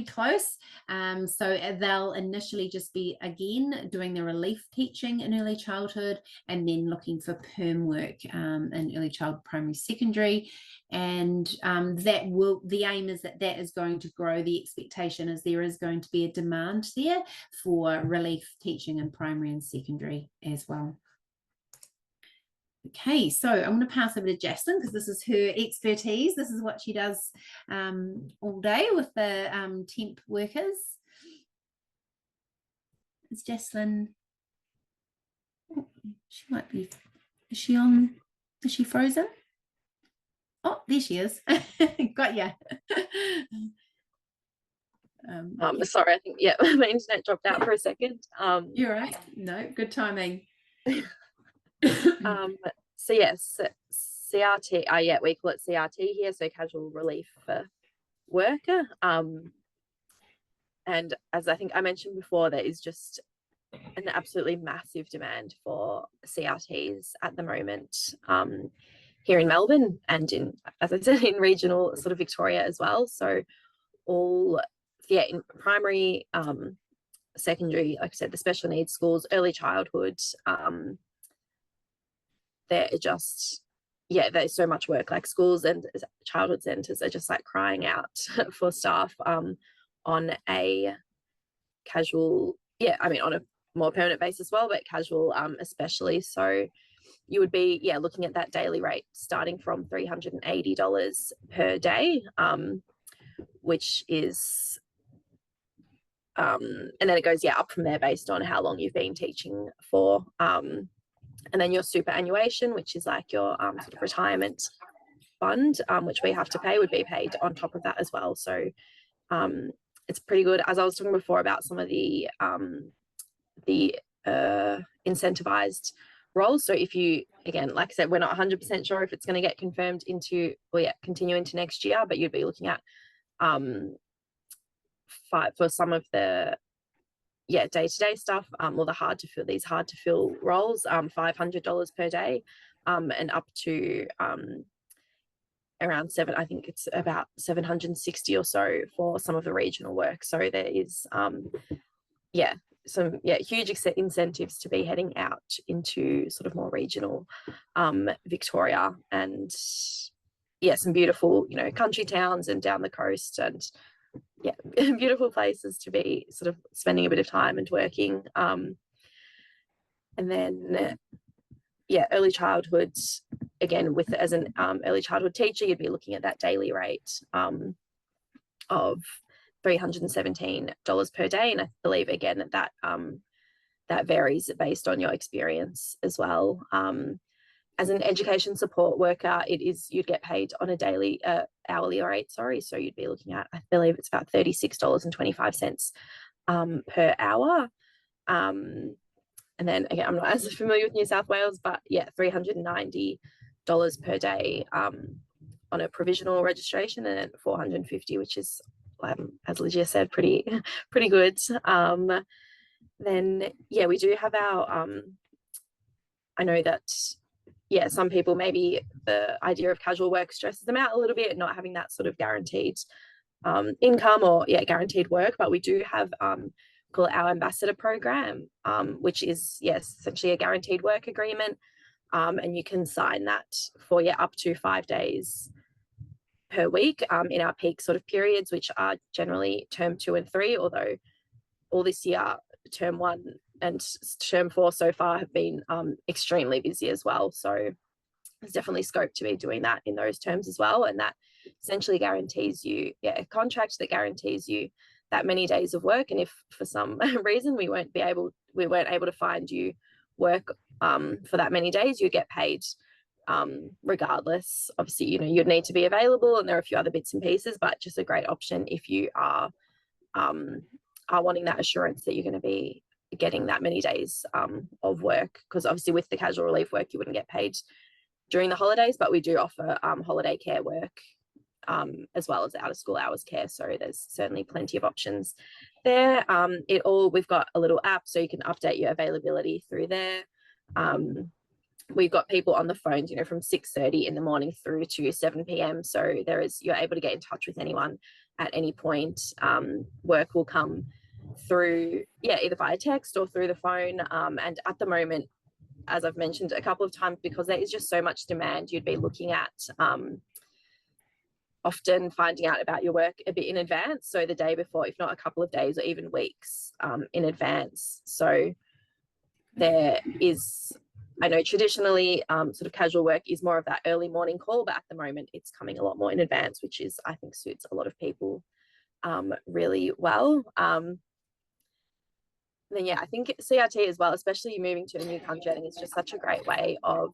[SPEAKER 1] close. So they'll initially just be, again, doing the relief teaching in early childhood and then looking for perm work in early childhood, primary, secondary. And the aim is that is going to grow. The expectation is there is going to be a demand there for relief teaching in primary and secondary as well. Okay, so I'm going to pass over to Jaslyn because this is her expertise. This is what she does all day with the temp workers. Is Jaslyn? Oh, she might be. Is she on? Is she frozen? Oh, there she is. Got ya.
[SPEAKER 3] Sorry, I think my internet dropped out for a second.
[SPEAKER 1] You're right. No, good timing.
[SPEAKER 3] So yes, CRT. We call it CRT here, so casual relief worker. And as I think I mentioned before, there is just an absolutely massive demand for CRTs at the moment here in Melbourne and in, as I said, in regional sort of Victoria as well. So in primary, secondary, like I said, the special needs schools, early childhood. They're just, there's so much work. Like schools and childhood centres are just like crying out for staff on a casual, on a more permanent basis as well, but casual especially. So you would be looking at that daily rate starting from $380 per day, which is and then it goes up from there based on how long you've been teaching for. And then your superannuation, which is like your sort of retirement fund, which we have to pay, would be paid on top of that as well. So it's pretty good. As I was talking before about some of the incentivized roles. So if you, again, like I said, we're not 100% sure if it's going to get confirmed into continue into next year, but you'd be looking at for some of the day-to-day stuff, or the hard to fill roles, $500 per day, and up to around I think it's about 760 or so for some of the regional work. So there is some huge incentives to be heading out into sort of more regional Victoria, and some beautiful country towns and down the coast, and beautiful places to be sort of spending a bit of time and working. And then early childhood, again, as an early childhood teacher, you'd be looking at that daily rate of $317 per day, and I believe again that varies based on your experience as well. As an education support worker, you'd get paid on a daily hourly rate, so you'd be looking at, I believe it's about $36.25 per hour. And then again, I'm not as familiar with New South Wales, but $390 per day on a provisional registration, and then $450, which is, as Lygia said, pretty good. Then we do have our I know that some people, maybe the idea of casual work stresses them out a little bit, not having that sort of guaranteed income or guaranteed work, but we do have call it our ambassador program, which is essentially a guaranteed work agreement, and you can sign that for up to 5 days per week in our peak sort of periods, which are generally term 2 and 3, although all this year term 1 and term 4 so far have been extremely busy as well. So there's definitely scope to be doing that in those terms as well, and that essentially guarantees you a contract that guarantees you that many days of work. And if for some reason we weren't able to find you work for that many days, you get paid regardless. Obviously, you'd need to be available, and there are a few other bits and pieces, but just a great option if you are are wanting that assurance that you're going to be getting that many days of work, because obviously with the casual relief work you wouldn't get paid during the holidays, but we do offer holiday care work as well as out of school hours care, so there's certainly plenty of options there. We've got a little app so you can update your availability through there. We've got people on the phones, from 6:30 in the morning through to 7 p.m. So you're able to get in touch with anyone at any point. Work will come through, either via text or through the phone. And at the moment, as I've mentioned a couple of times, because there is just so much demand, you'd be looking at often finding out about your work a bit in advance. So the day before, if not a couple of days or even weeks in advance. So there is, I know traditionally sort of casual work is more of that early morning call, but at the moment it's coming a lot more in advance, which I think suits a lot of people really well. Then I think CRT as well, especially moving to a new country, I think it's just such a great way of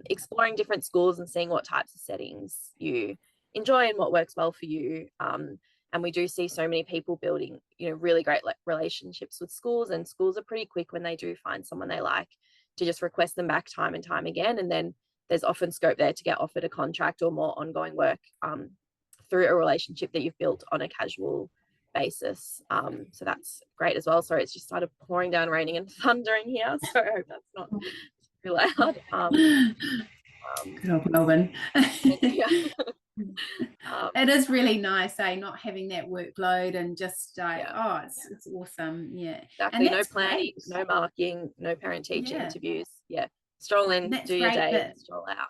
[SPEAKER 3] exploring different schools and seeing what types of settings you enjoy and what works well for you. And we do see so many people building, really great relationships with schools, and schools are pretty quick when they do find someone they like to just request them back time and time again. And then there's often scope there to get offered a contract or more ongoing work through a relationship that you've built on a casual basis. So that's great as well. Sorry, it's just started pouring down, raining and thundering here, so I hope that's not too loud.
[SPEAKER 1] Good old Melbourne.
[SPEAKER 3] Yeah.
[SPEAKER 1] It is really nice, not having that workload and just it's awesome.
[SPEAKER 3] Exactly. No planning,
[SPEAKER 1] great.
[SPEAKER 3] no marking, no parent teacher interviews. Stroll in, do your day, and stroll out.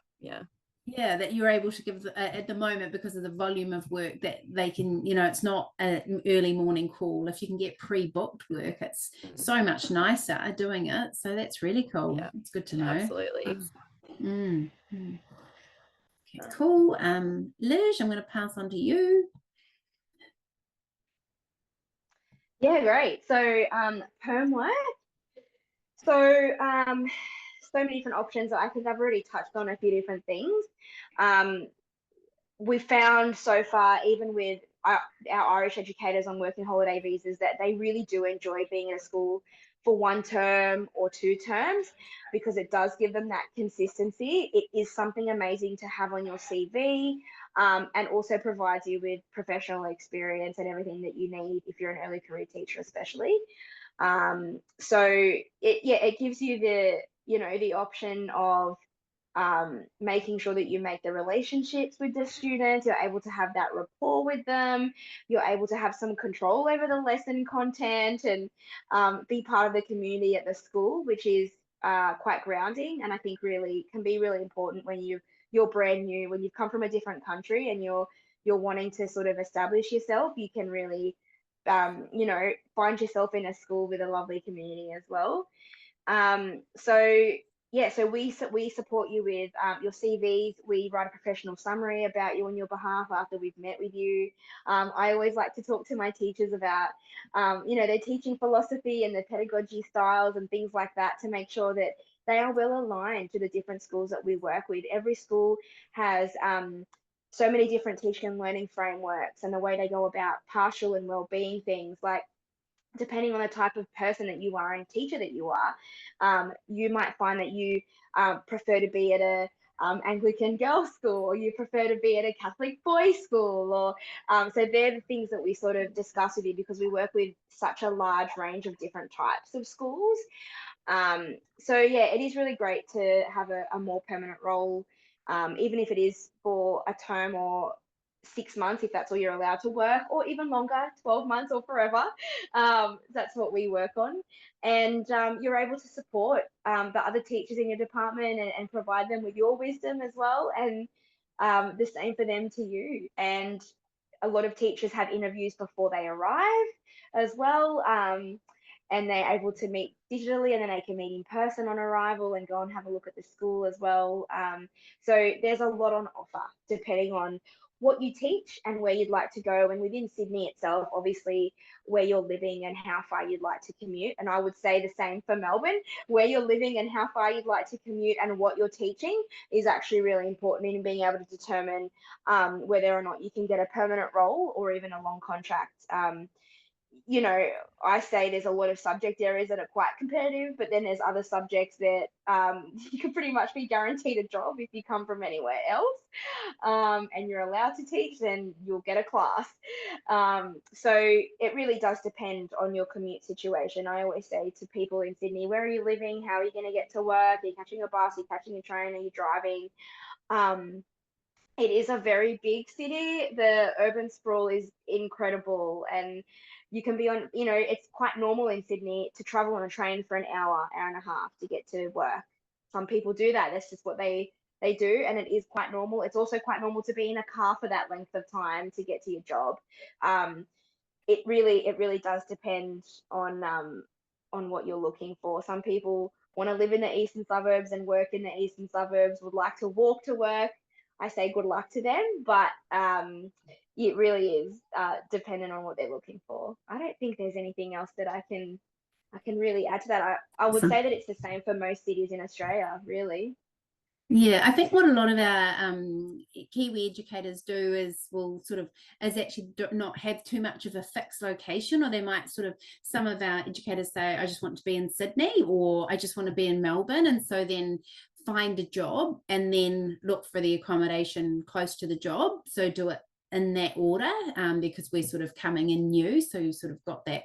[SPEAKER 1] That you're able to give at the moment, because of the volume of work that they can, it's not an early morning call. If you can get pre-booked work, it's so much nicer doing it. So that's really cool. It's good to know.
[SPEAKER 3] Absolutely.
[SPEAKER 1] Okay, cool. Liz, I'm going to pass on to you.
[SPEAKER 2] Yeah, great. So perm work. So many different options. I think I've already touched on a few different things. We found so far, even with our Irish educators on working holiday visas, that they really do enjoy being in a school for 1 term or 2 terms, because it does give them that consistency. It is something amazing to have on your CV, and also provides you with professional experience and everything that you need if you're an early career teacher, especially. So it gives you the option of making sure that you make the relationships with the students, you're able to have that rapport with them, you're able to have some control over the lesson content, and be part of the community at the school, which is quite grounding, and I think really can be really important when you're brand new, when you've come from a different country and you're wanting to sort of establish yourself. You can really find yourself in a school with a lovely community as well. So we support you with your CVs. We write a professional summary about you on your behalf after we've met with you. I always like to talk to my teachers about, their teaching philosophy and their pedagogy styles and things like that, to make sure that they are well aligned to the different schools that we work with. Every school has so many different teaching and learning frameworks, and the way they go about partial and well-being things, like depending on the type of person that you are and teacher that you are, you might find that you prefer to be at a Anglican girls' school, or you prefer to be at a Catholic boys' school, or so they're the things that we sort of discuss with you, because we work with such a large range of different types of schools. So it is really great to have a more permanent role, even if it is for a term or 6 months, if that's all you're allowed to work, or even longer, 12 months or forever. That's what we work on. And you're able to support the other teachers in your department and provide them with your wisdom as well, and the same for them to you. And a lot of teachers have interviews before they arrive as well. And they're able to meet digitally, and then they can meet in person on arrival and go and have a look at the school as well. So there's a lot on offer depending on what you teach and where you'd like to go. And within Sydney itself, obviously, where you're living and how far you'd like to commute. And I would say the same for Melbourne, where you're living and how far you'd like to commute and what you're teaching is actually really important in being able to determine whether or not you can get a permanent role or even a long contract. you know, I say there's a lot of subject areas that are quite competitive, but then there's other subjects that you can pretty much be guaranteed a job if you come from anywhere else, and you're allowed to teach, then you'll get a class. So it really does depend on your commute situation. I always say to people in Sydney, where are you living? How are you going to get to work? Are you catching a bus? Are you catching a train? Are you driving? It is a very big city. The urban sprawl is incredible, and you can be on, you know, it's quite normal in Sydney to travel on a train for an hour, hour and a half to get to work. Some people do that. That's just what they do, and it is quite normal. It's also quite normal to be in a car for that length of time to get to your job. It really does depend on what you're looking for. Some people want to live in the eastern suburbs and work in the eastern suburbs, would like to walk to work. I say good luck to them, but it really is dependent on what they're looking for. I don't think there's anything else that I can really add to that. I would
[SPEAKER 1] Awesome.
[SPEAKER 2] say that it's the same for most cities in Australia, really.
[SPEAKER 1] Yeah, I think what a lot of our Kiwi educators do is actually not have too much of a fixed location, or they might some of our educators say, I just want to be in Sydney, or I just want to be in Melbourne, and so then find a job and then look for the accommodation close to the job. So do it in that order, because we're sort of coming in new, so you sort of got that,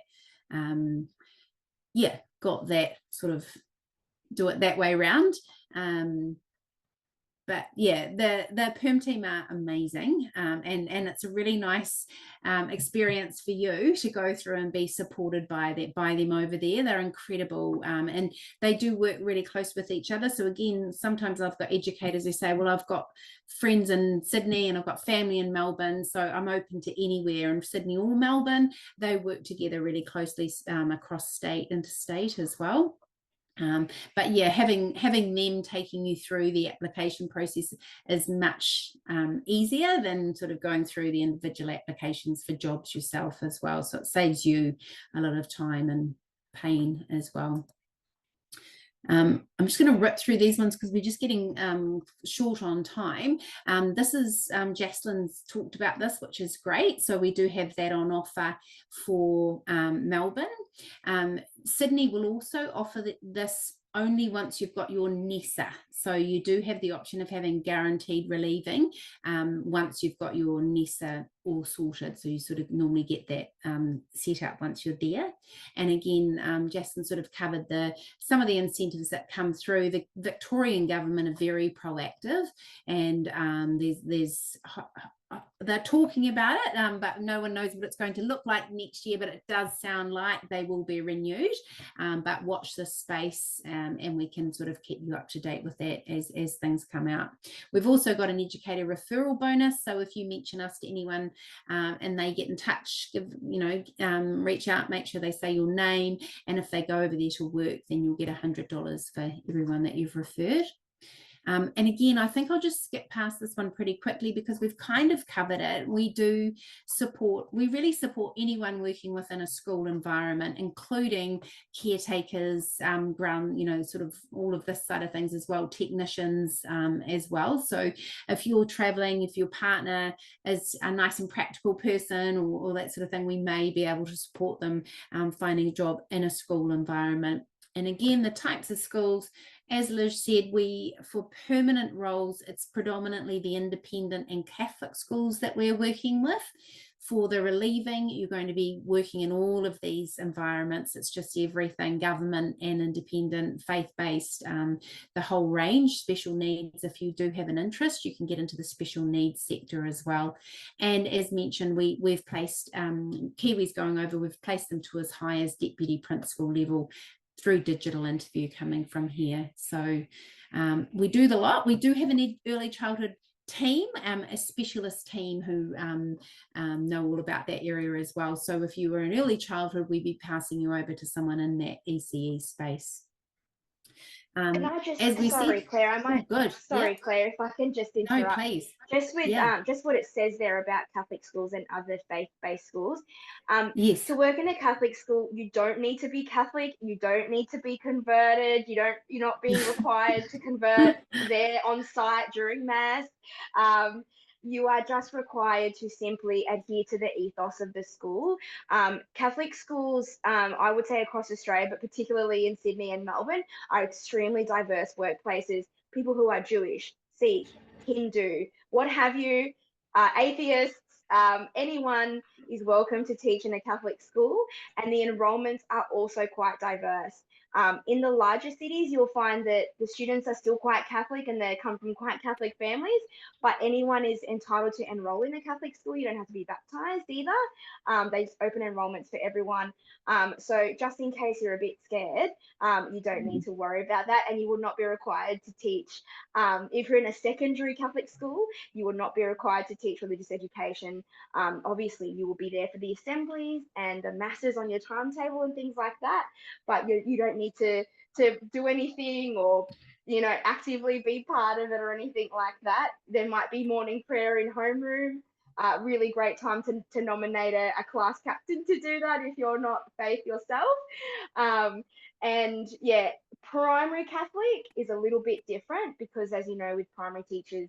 [SPEAKER 1] do it that way around. But yeah, the perm team are amazing, and it's a really nice experience for you to go through and be supported by them over there. They're incredible, and they do work really close with each other. So again, sometimes I've got educators who say, well, I've got friends in Sydney and I've got family in Melbourne, so I'm open to anywhere in Sydney or Melbourne. They work together really closely across state, interstate as well. But yeah, having them taking you through the application process is much easier than sort of going through the individual applications for jobs yourself as well. So it saves you a lot of time and pain as well. I'm just going to rip through these ones because we're just getting short on time. This is Jacelyn's talked about this, which is great. So we do have that on offer for Melbourne. Sydney will also offer this only once you've got your NESA. So you do have the option of having guaranteed relieving once you've got your NESA all sorted. So you sort of normally get that set up once you're there. And again, Jason sort of covered some of the incentives that come through. The Victorian government are very proactive, and they're talking about it, but no one knows what it's going to look like next year, but it does sound like they will be renewed. But watch this space, and we can sort of keep you up to date with that as things come out. We've also got an educator referral bonus, so if you mention us to anyone and they get in touch, reach out, make sure they say your name, and if they go over there to work, then you'll get $100 for everyone that you've referred. And again, I think I'll just skip past this one pretty quickly because we've kind of covered it. We really support anyone working within a school environment, including caretakers, sort of all of this side of things as well, technicians as well. So if you're traveling, if your partner is a nice and practical person or that sort of thing, we may be able to support them finding a job in a school environment. And again, the types of schools, as Liz said, for permanent roles, it's predominantly the independent and Catholic schools that we're working with. For the relieving, you're going to be working in all of these environments. It's just everything, government and independent, faith-based, the whole range. Special needs, if you do have an interest, you can get into the special needs sector as well. And as mentioned, we've placed Kiwis going over, we've placed them to as high as deputy principal level through digital interview coming from here. So we do the lot. We do have an early childhood team, a specialist team who know all about that area as well. So if you were in early childhood, we'd be passing you over to someone in that ECE space.
[SPEAKER 2] Can I just,
[SPEAKER 1] sorry,
[SPEAKER 2] Claire, I might,
[SPEAKER 1] good.
[SPEAKER 2] Sorry,
[SPEAKER 1] Yep.
[SPEAKER 2] Claire, if I can just interrupt.
[SPEAKER 1] No, please.
[SPEAKER 2] Just with just what it says there about Catholic schools and other faith-based schools.
[SPEAKER 1] Yes.
[SPEAKER 2] To work in a Catholic school, you don't need to be Catholic. You don't need to be converted. You're not being required to convert there on site during mass. you are just required to simply adhere to the ethos of the school. Catholic schools, I would say across Australia, but particularly in Sydney and Melbourne, are extremely diverse workplaces. People who are Jewish, Sikh, Hindu, what have you, atheists, anyone is welcome to teach in a Catholic school, and the enrollments are also quite diverse. In the larger cities, you'll find that the students are still quite Catholic and they come from quite Catholic families, but anyone is entitled to enroll in a Catholic school. You don't have to be baptized either. They just open enrollments for everyone. So just in case you're a bit scared, you don't need to worry about that, and you will not be required to teach. If you're in a secondary Catholic school, you will not be required to teach religious education. Obviously, you will be there for the assemblies and the masses on your timetable and things like that, but you don't need to do anything or actively be part of it or anything like that. There might be morning prayer in homeroom. Really great time to nominate a class captain to do that if you're not faith yourself. And yeah, primary Catholic is a little bit different because, as you know, with primary teachers,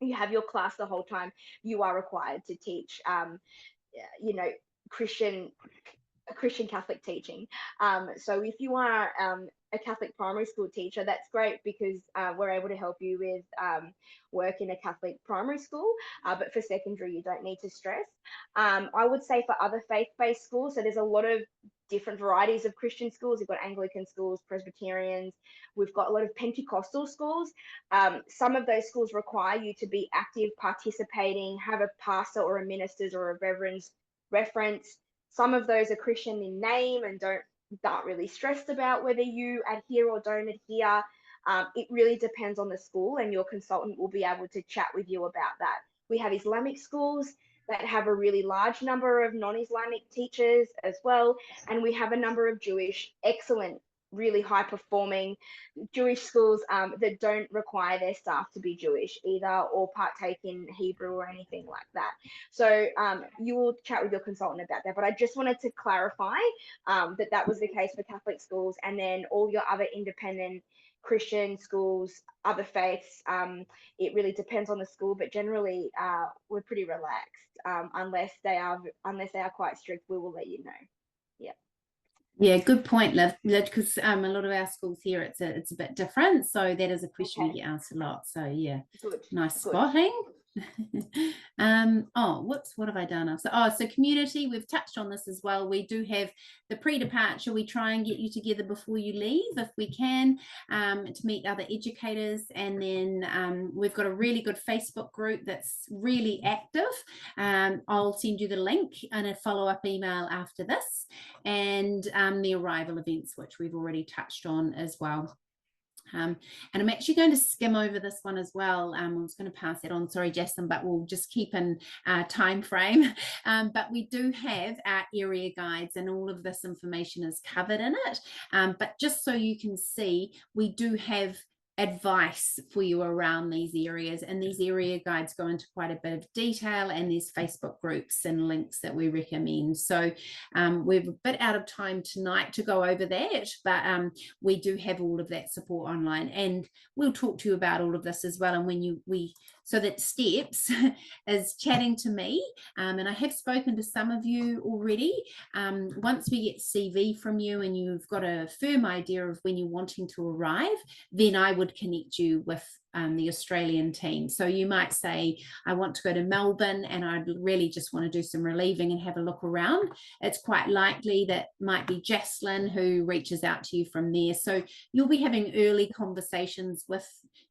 [SPEAKER 2] you have your class the whole time. You are required to teach, Christian Catholic teaching. So if you are a Catholic primary school teacher, that's great because we're able to help you with work in a Catholic primary school. But for secondary, you don't need to stress. I would say for other faith-based schools, so there's a lot of different varieties of Christian schools. We've got Anglican schools, Presbyterians. We've got a lot of Pentecostal schools. Some of those schools require you to be active, participating, have a pastor or a minister's or a reverend's reference. Some of those are Christian in name and aren't really stressed about whether you adhere or don't adhere. It really depends on the school, and your consultant will be able to chat with you about that. We have Islamic schools that have a really large number of non-Islamic teachers as well, and we have a number of Jewish, excellent, really high-performing Jewish schools that don't require their staff to be Jewish either or partake in Hebrew or anything like that. So you will chat with your consultant about that. But I just wanted to clarify that was the case for Catholic schools, and then all your other independent Christian schools, other faiths. It really depends on the school, but generally we're pretty relaxed. Unless they are quite strict, we will let you know. Yeah.
[SPEAKER 1] Yeah, good point, Liv, because a lot of our schools here, it's a bit different. So that is a question we get asked a lot. So yeah,
[SPEAKER 2] good.
[SPEAKER 1] Nice spotting. What have I done? So community, we've touched on this as well. We do have the pre-departure. We try and get you together before you leave if we can, to meet other educators, and then we've got a really good Facebook group that's really active. I'll send you the link and a follow-up email after this, and the arrival events, which we've already touched on as well. And I'm actually going to skim over this one as well. I was going to pass it on, sorry, Jason, but we'll just keep in time frame. But we do have our area guides, and all of this information is covered in it. But just so you can see, we do have advice for you around these areas, and these area guides go into quite a bit of detail, and there's Facebook groups and links that we recommend. So we're a bit out of time tonight to go over that, but we do have all of that support online, and we'll talk to you about all of this as well. And when so that Steps is chatting to me, and I have spoken to some of you already. Once we get CV from you and you've got a firm idea of when you're wanting to arrive, then I would connect you with the Australian team. So you might say, I want to go to Melbourne and I really just want to do some relieving and have a look around. It's quite likely that might be Jaslyn who reaches out to you from there. So you'll be having early conversations with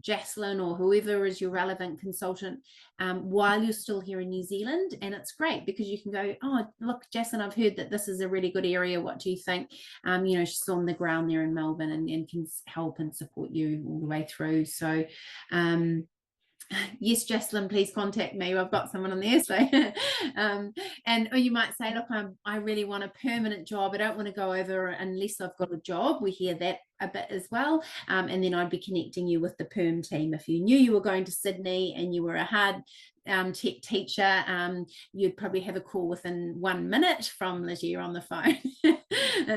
[SPEAKER 1] Jaslyn or whoever is your relevant consultant while you're still here in New Zealand. And it's great because you can go, oh, look, Jaslyn, I've heard that this is a really good area. What do you think? She's on the ground there in Melbourne and can help and support you all the way through. So yes, Jaslyn, please contact me. I've got someone on there. So or you might say, look, I really want a permanent job. I don't want to go over unless I've got a job. We hear that a bit as well. And then I'd be connecting you with the perm team. If you knew you were going to Sydney and you were a hard tech teacher, you'd probably have a call within 1 minute from Lygia on the phone.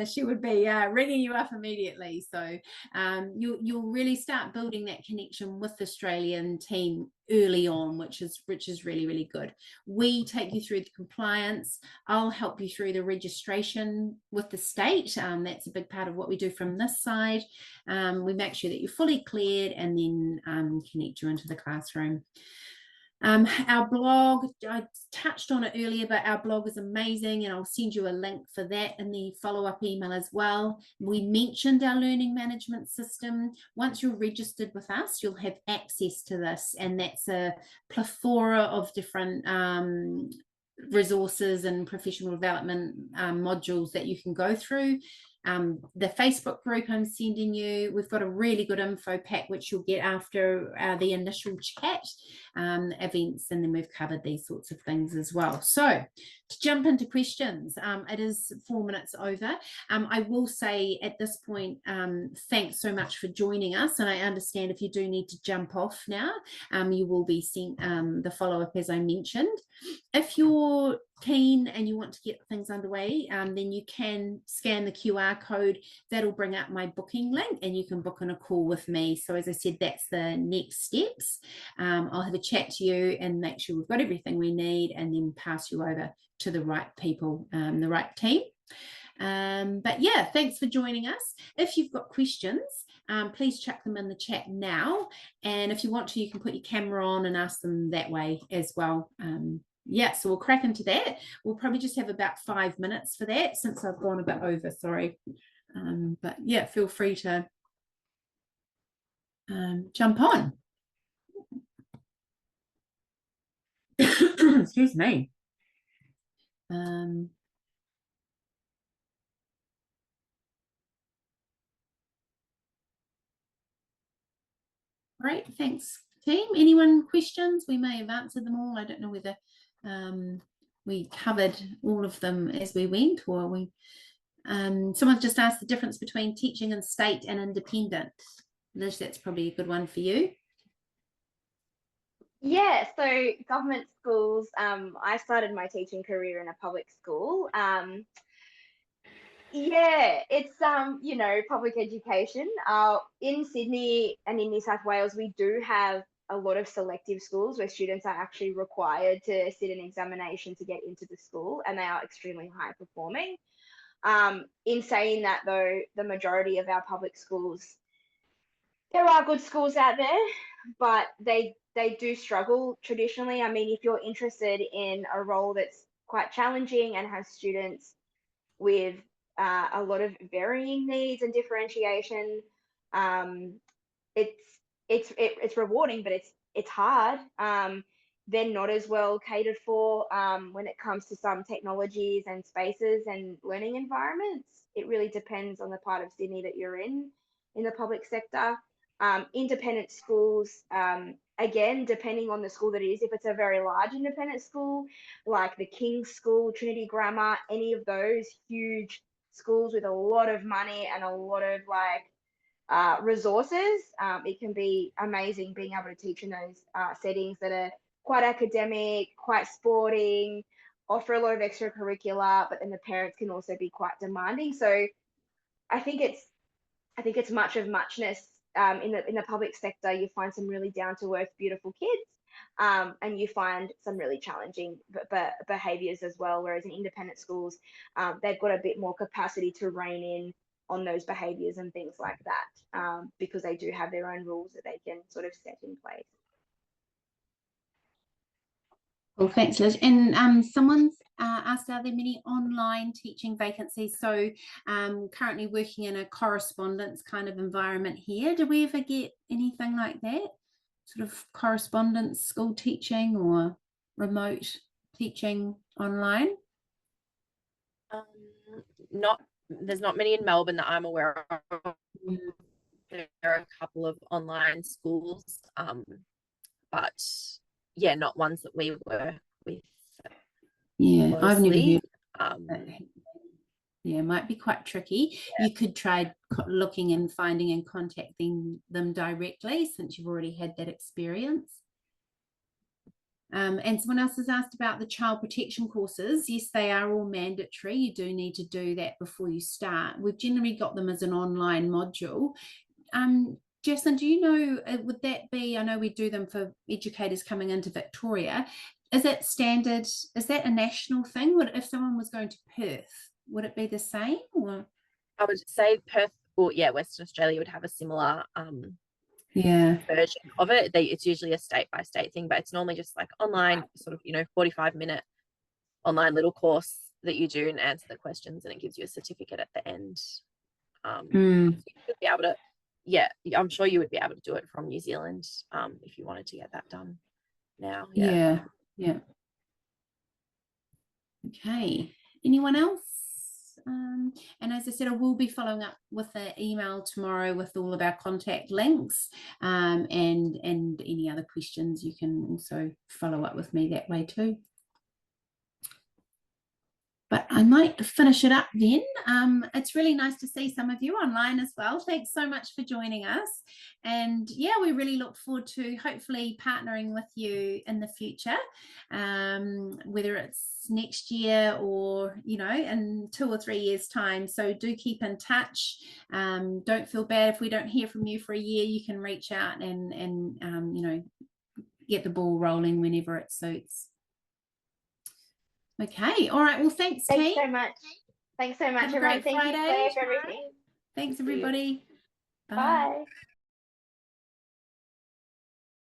[SPEAKER 1] She would be ringing you up immediately. So you'll really start building that connection with the Australian team early on, which is really, really good. We take you through the compliance. I'll help you through the registration with the state. That's a big part of what we do from this side. We make sure that you're fully cleared and then connect you into the classroom. Our blog, I touched on it earlier, but our blog is amazing, and I'll send you a link for that in the follow-up email as well. We mentioned our learning management system. Once you're registered with us, you'll have access to this, and that's a plethora of different resources and professional development modules that you can go through. The Facebook group I'm sending you, we've got a really good info pack which you'll get after the initial chat, events, and then we've covered these sorts of things as well. So to jump into questions, it is 4 minutes over. I will say at this point, thanks so much for joining us, and I understand if you do need to jump off now, you will be sent the follow-up as I mentioned. If you're keen and you want to get things underway, then you can scan the QR code. That'll bring up my booking link and you can book in a call with me. So as I said, that's the next steps. I'll have a chat to you and make sure we've got everything we need, and then pass you over to the right people, the right team. But yeah, thanks for joining us. If you've got questions, please chuck them in the chat now, and if you want to, you can put your camera on and ask them that way as well. Yeah, so we'll crack into that. We'll probably just have about 5 minutes for that, since I've gone a bit over, sorry. But yeah, feel free to jump on. Excuse me. Great, thanks team. Anyone questions? We may have answered them all. I don't know whether we covered all of them as we went, or we someone just asked the difference between teaching in state and independent. Liz, that's probably a good one for you.
[SPEAKER 2] Yeah, so government schools, I started my teaching career in a public school. Yeah, it's you know, public education. In Sydney and in New South Wales, we do have a lot of selective schools where students are actually required to sit an examination to get into the school, and they are extremely high performing. In saying that, though, the majority of our public schools, there are good schools out there, but they do struggle traditionally. I mean, if you're interested in a role that's quite challenging and has students with a lot of varying needs and differentiation, it's rewarding, but it's hard. They're not as well catered for when it comes to some technologies and spaces and learning environments. It really depends on the part of Sydney that you're in the public sector. Independent schools, again, depending on the school that it is, if it's a very large independent school, like the King's School, Trinity Grammar, any of those huge schools with a lot of money and a lot of resources, it can be amazing being able to teach in those settings that are quite academic, quite sporting, offer a lot of extracurricular, but then the parents can also be quite demanding. So I think it's much of muchness. In the public sector, you find some really down to earth, beautiful kids, and you find some really challenging behaviors as well. Whereas in independent schools, they've got a bit more capacity to rein in on those behaviors and things like that, because they do have their own rules that they can sort of set in place.
[SPEAKER 1] Well, thanks, Liz. And someone's asked, are there many online teaching vacancies? So currently working in a correspondence kind of environment here. Do we ever get anything like that? Sort of correspondence school teaching or remote teaching online?
[SPEAKER 3] There's not many in Melbourne that I'm aware of. There are a couple of online schools, but yeah, not ones that we work with.
[SPEAKER 1] Yeah,
[SPEAKER 3] closely.
[SPEAKER 1] I've never heard. Yeah, it might be quite tricky. Yeah. You could try looking and finding and contacting them directly, since you've already had that experience. And someone else has asked about the child protection courses. Yes, they are all mandatory. You do need to do that before you start. We've generally got them as an online module. Jason, do you know, would that be, I know we do them for educators coming into Victoria. Is it standard? Is that a national thing? Would, if someone was going to Perth, would it be the same? Or?
[SPEAKER 3] I would say Perth, or yeah, Western Australia would have a similar
[SPEAKER 1] Yeah.
[SPEAKER 3] version of it. It's usually a state by state thing, but it's normally just like online, sort of, 45-minute online little course that you do and answer the questions, and it gives you a certificate at the end. So you could be able to, yeah, I'm sure you would be able to do it from New Zealand if you wanted to get that done now.
[SPEAKER 1] Yeah. Okay. Anyone else? And as I said, I will be following up with an email tomorrow with all of our contact links, and any other questions you can also follow up with me that way too. But I might finish it up then. It's really nice to see some of you online as well. Thanks so much for joining us. And yeah, we really look forward to hopefully partnering with you in the future, whether it's next year or, in 2 or 3 years' time. So do keep in touch. Don't feel bad if we don't hear from you for a year. You can reach out and get the ball rolling whenever it suits. Okay. All right. Well, thanks,
[SPEAKER 2] Thanks
[SPEAKER 1] Kate.
[SPEAKER 2] so much. Thanks so much,
[SPEAKER 1] Have a
[SPEAKER 2] everyone.
[SPEAKER 1] great
[SPEAKER 2] Thank you,
[SPEAKER 1] Friday.
[SPEAKER 2] Claire, for everything.
[SPEAKER 1] Thanks, everybody.
[SPEAKER 2] Bye.